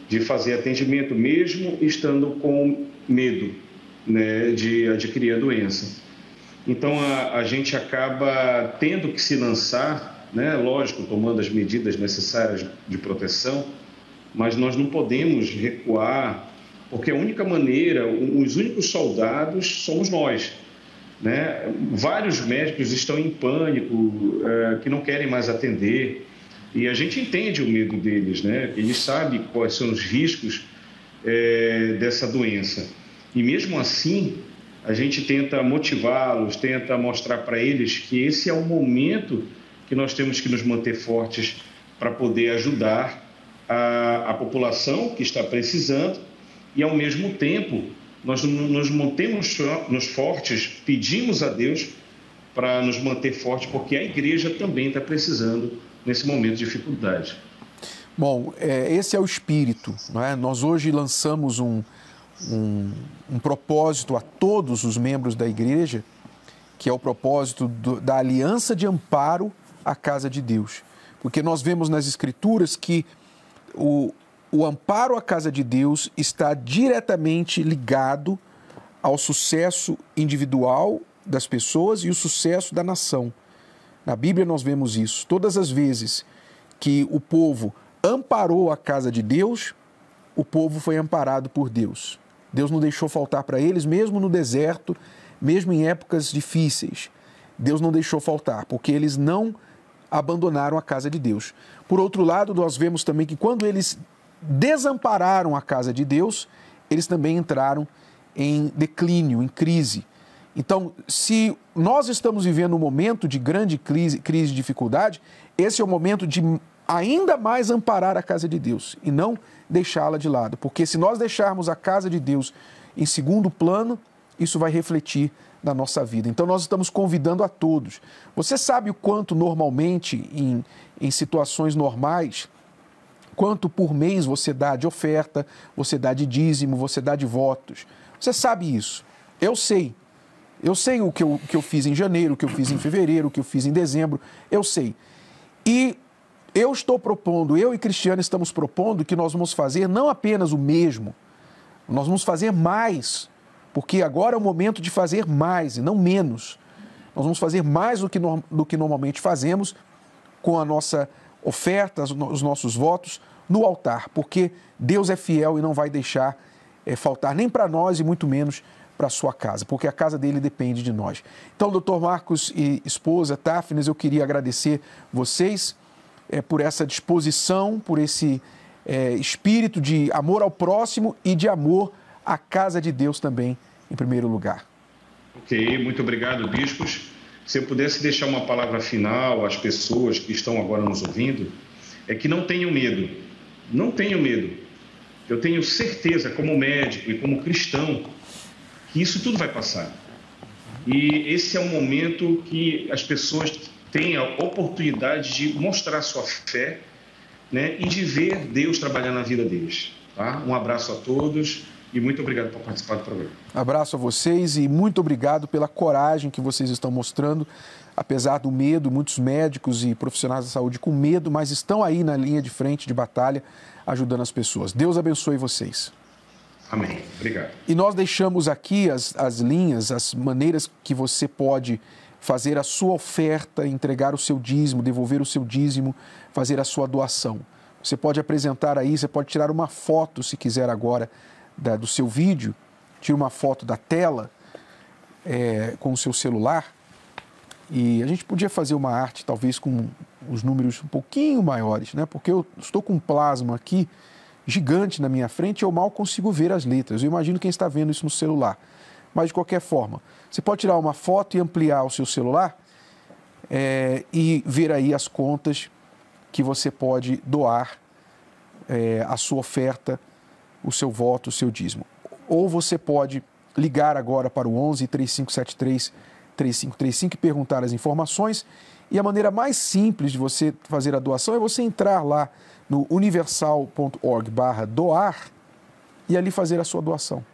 de fazer atendimento, mesmo estando com medo, né, de adquirir a doença. Então, a gente acaba tendo que se lançar, né, lógico, tomando as medidas necessárias de proteção, mas nós não podemos recuar, porque a única maneira, os únicos soldados somos nós, né? Vários médicos estão em pânico, que não querem mais atender, e a gente entende o medo deles, né? Eles sabem quais são os riscos dessa doença. E mesmo assim, a gente tenta motivá-los, tenta mostrar para eles que esse é o momento que nós temos que nos manter fortes para poder ajudar a população que está precisando e, ao mesmo tempo, nós nos mantemos fortes, pedimos a Deus para nos manter fortes, porque a igreja também está precisando nesse momento de dificuldade. Bom, esse é o espírito, não é? Nós hoje lançamos um propósito a todos os membros da igreja, que é o propósito da aliança de amparo à casa de Deus. Porque nós vemos nas Escrituras que o amparo à casa de Deus está diretamente ligado ao sucesso individual das pessoas e o sucesso da nação. Na Bíblia nós vemos isso. Todas as vezes que o povo amparou a casa de Deus, o povo foi amparado por Deus. Deus não deixou faltar para eles, mesmo no deserto, mesmo em épocas difíceis. Deus não deixou faltar, porque eles não abandonaram a casa de Deus. Por outro lado, nós vemos também que quando eles desampararam a casa de Deus, eles também entraram em declínio, em crise. Então, se nós estamos vivendo um momento de grande crise de dificuldade, esse é o momento de ainda mais amparar a casa de Deus e não deixá-la de lado. Porque se nós deixarmos a casa de Deus em segundo plano, isso vai refletir na nossa vida. Então nós estamos convidando a todos. Você sabe o quanto normalmente, em situações normais, quanto por mês você dá de oferta, você dá de dízimo, você dá de votos? Você sabe isso. Eu sei. Eu sei o que eu fiz em janeiro, o que eu fiz em fevereiro, o que eu fiz em dezembro. Eu sei. E eu estou propondo, eu e Cristiano estamos propondo que nós vamos fazer não apenas o mesmo, nós vamos fazer mais, porque agora é o momento de fazer mais e não menos. Nós vamos fazer mais do que normalmente fazemos com a nossa oferta, os nossos votos no altar, porque Deus é fiel e não vai deixar faltar nem para nós e muito menos para a sua casa, porque a casa dele depende de nós. Então, doutor Marcos e esposa, Táfnis, eu queria agradecer vocês por essa disposição, por esse espírito de amor ao próximo e de amor à casa de Deus também, em primeiro lugar. Ok, muito obrigado, bispos. Se eu pudesse deixar uma palavra final às pessoas que estão agora nos ouvindo, é que não tenham medo. Não tenham medo. Eu tenho certeza, como médico e como cristão, que isso tudo vai passar. E esse é um momento que as pessoas têm a oportunidade de mostrar sua fé, né, e de ver Deus trabalhar na vida deles. Tá? Um abraço a todos e muito obrigado por participar do programa. Abraço a vocês e muito obrigado pela coragem que vocês estão mostrando, apesar do medo, muitos médicos e profissionais da saúde com medo, mas estão aí na linha de frente de batalha, ajudando as pessoas. Deus abençoe vocês. Amém. Obrigado. E nós deixamos aqui as linhas, as maneiras que você pode fazer a sua oferta, entregar o seu dízimo, devolver o seu dízimo, fazer a sua doação. Você pode apresentar aí, você pode tirar uma foto, se quiser agora, do seu vídeo, tira uma foto da tela com o seu celular e a gente podia fazer uma arte talvez com os números um pouquinho maiores, né? Porque eu estou com um plasma aqui gigante na minha frente e eu mal consigo ver as letras. Eu imagino quem está vendo isso no celular. Mas de qualquer forma, você pode tirar uma foto e ampliar o seu celular e ver aí as contas que você pode doar a sua oferta, o seu voto, o seu dízimo. Ou você pode ligar agora para o 11 3573 3535 e perguntar as informações. E a maneira mais simples de você fazer a doação é você entrar lá no universal.org/doar e ali fazer a sua doação.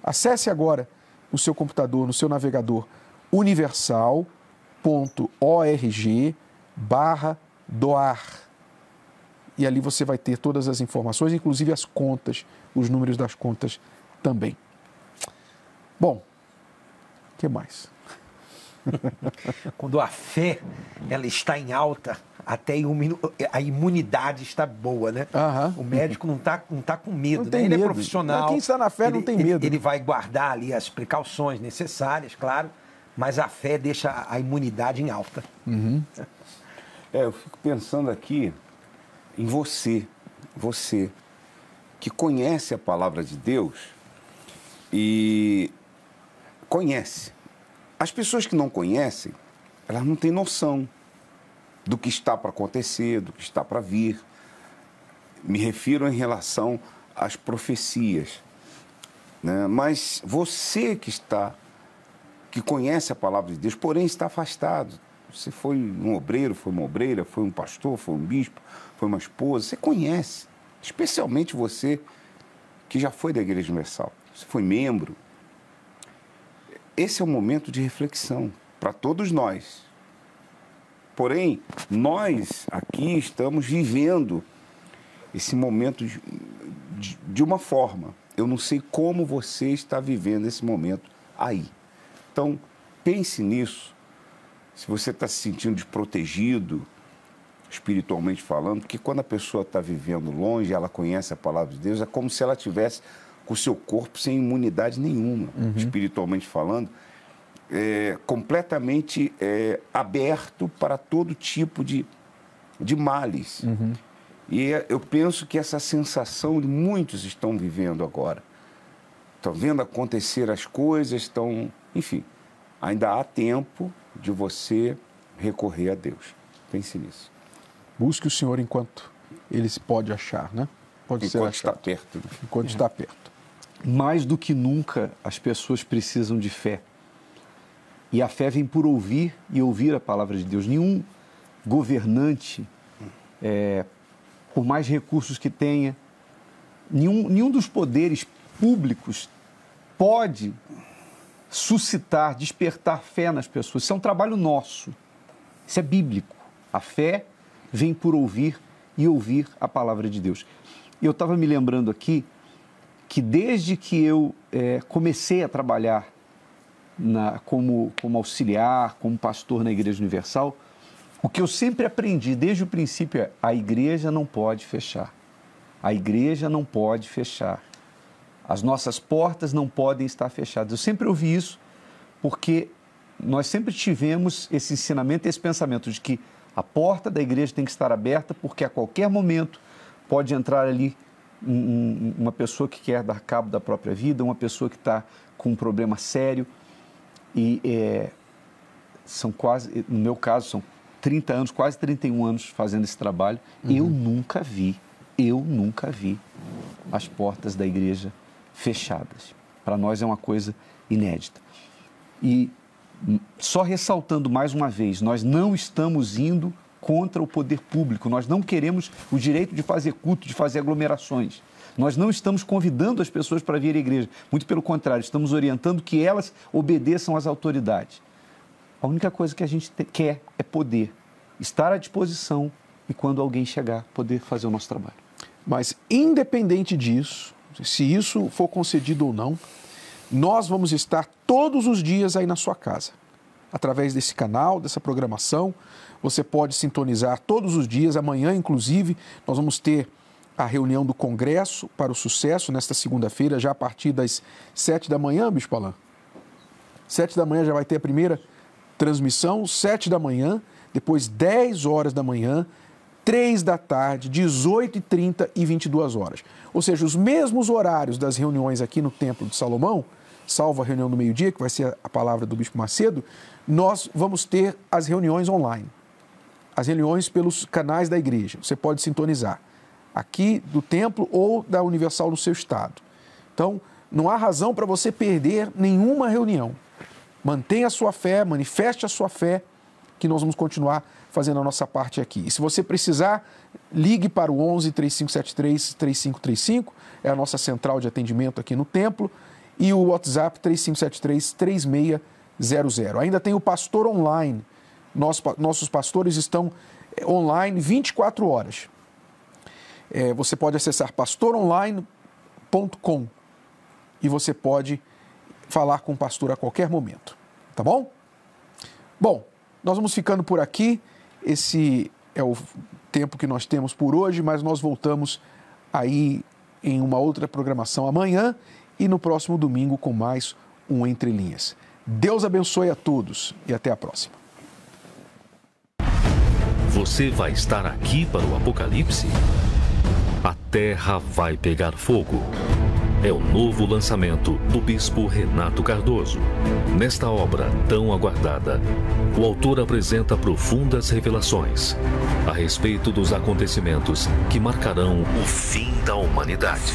Acesse agora no seu computador, no seu navegador, universal.org/doar. E ali você vai ter todas as informações, inclusive as contas, os números das contas também. Bom, o que mais? Quando a fé ela está em alta, até a imunidade está boa, né? O médico não tá com medo, né? Ele é profissional. Quem está na fé não tem medo. Ele vai guardar ali as precauções necessárias, claro, mas a fé deixa a imunidade em alta. Eu fico pensando aqui em você que conhece a palavra de Deus e conhece. As pessoas que não conhecem, elas não têm noção do que está para acontecer, do que está para vir. Me refiro em relação às profecias, né? Mas você que conhece a palavra de Deus, porém está afastado. Você foi um obreiro, foi uma obreira, foi um pastor, foi um bispo, foi uma esposa. Você conhece, especialmente você que já foi da Igreja Universal. Você foi membro. Esse é um momento de reflexão para todos nós. Porém, nós aqui estamos vivendo esse momento de uma forma. Eu não sei como você está vivendo esse momento aí. Então, pense nisso. Se você está se sentindo desprotegido, espiritualmente falando, porque quando a pessoa está vivendo longe, ela conhece a palavra de Deus, é como se ela tivesse com o seu corpo sem imunidade nenhuma, espiritualmente falando, completamente aberto para todo tipo de males. E eu penso que essa sensação muitos estão vivendo agora. Estão vendo acontecer as coisas, enfim, ainda há tempo de você recorrer a Deus. Pense nisso. Busque o Senhor enquanto Ele se pode achar, né? Enquanto está perto. Enquanto está perto. Mais do que nunca, as pessoas precisam de fé. E a fé vem por ouvir e ouvir a palavra de Deus. Nenhum governante, por mais recursos que tenha, nenhum dos poderes públicos pode suscitar, despertar fé nas pessoas. Isso é um trabalho nosso. Isso é bíblico. A fé vem por ouvir e ouvir a palavra de Deus. E eu estava me lembrando aqui que desde que eu comecei a trabalhar como auxiliar, como pastor na Igreja Universal, o que eu sempre aprendi desde o princípio é: a igreja não pode fechar. A igreja não pode fechar. As nossas portas não podem estar fechadas. Eu sempre ouvi isso porque nós sempre tivemos esse ensinamento, esse pensamento de que a porta da igreja tem que estar aberta, porque a qualquer momento pode entrar ali uma pessoa que quer dar cabo da própria vida, uma pessoa que está com um problema sério. E são quase, no meu caso, são 30 anos, quase 31 anos fazendo esse trabalho. Eu nunca vi as portas da igreja fechadas. Para nós é uma coisa inédita. E só ressaltando mais uma vez, nós não estamos indo contra o poder público, nós não queremos o direito de fazer culto, de fazer aglomerações. Nós não estamos convidando as pessoas para vir à igreja, muito pelo contrário, estamos orientando que elas obedeçam às autoridades. A única coisa que a gente quer é poder estar à disposição e, quando alguém chegar, poder fazer o nosso trabalho. Mas, independente disso, se isso for concedido ou não, nós vamos estar todos os dias aí na sua casa, através desse canal, dessa programação. Você pode sintonizar todos os dias. Amanhã, inclusive, nós vamos ter a reunião do Congresso para o Sucesso, nesta segunda-feira, já a partir das 7 da manhã, Bispo Alain. 7 da manhã já vai ter a primeira transmissão, 7 da manhã, depois 10 horas da manhã, 3 da tarde, 18h30 e 22 horas. Ou seja, os mesmos horários das reuniões aqui no Templo de Salomão, salvo a reunião do meio-dia, que vai ser a palavra do Bispo Macedo, nós vamos ter as reuniões online, as reuniões pelos canais da igreja. Você pode sintonizar aqui do templo ou da Universal no seu estado. Então, não há razão para você perder nenhuma reunião. Mantenha a sua fé, manifeste a sua fé, que nós vamos continuar fazendo a nossa parte aqui. E se você precisar, ligue para o 11 3573 3535, é a nossa central de atendimento aqui no templo, e o WhatsApp 3573 3600. Ainda tem o Pastor Online. Nossos pastores estão online 24 horas. Você pode acessar pastoronline.com e você pode falar com o pastor a qualquer momento, tá bom? Bom, nós vamos ficando por aqui. Esse é o tempo que nós temos por hoje, mas nós voltamos aí em uma outra programação amanhã e no próximo domingo com mais um Entre Linhas. Deus abençoe a todos e até a próxima. Você vai estar aqui para o Apocalipse? A Terra vai pegar fogo. É o novo lançamento do Bispo Renato Cardoso. Nesta obra tão aguardada, o autor apresenta profundas revelações a respeito dos acontecimentos que marcarão o fim da humanidade.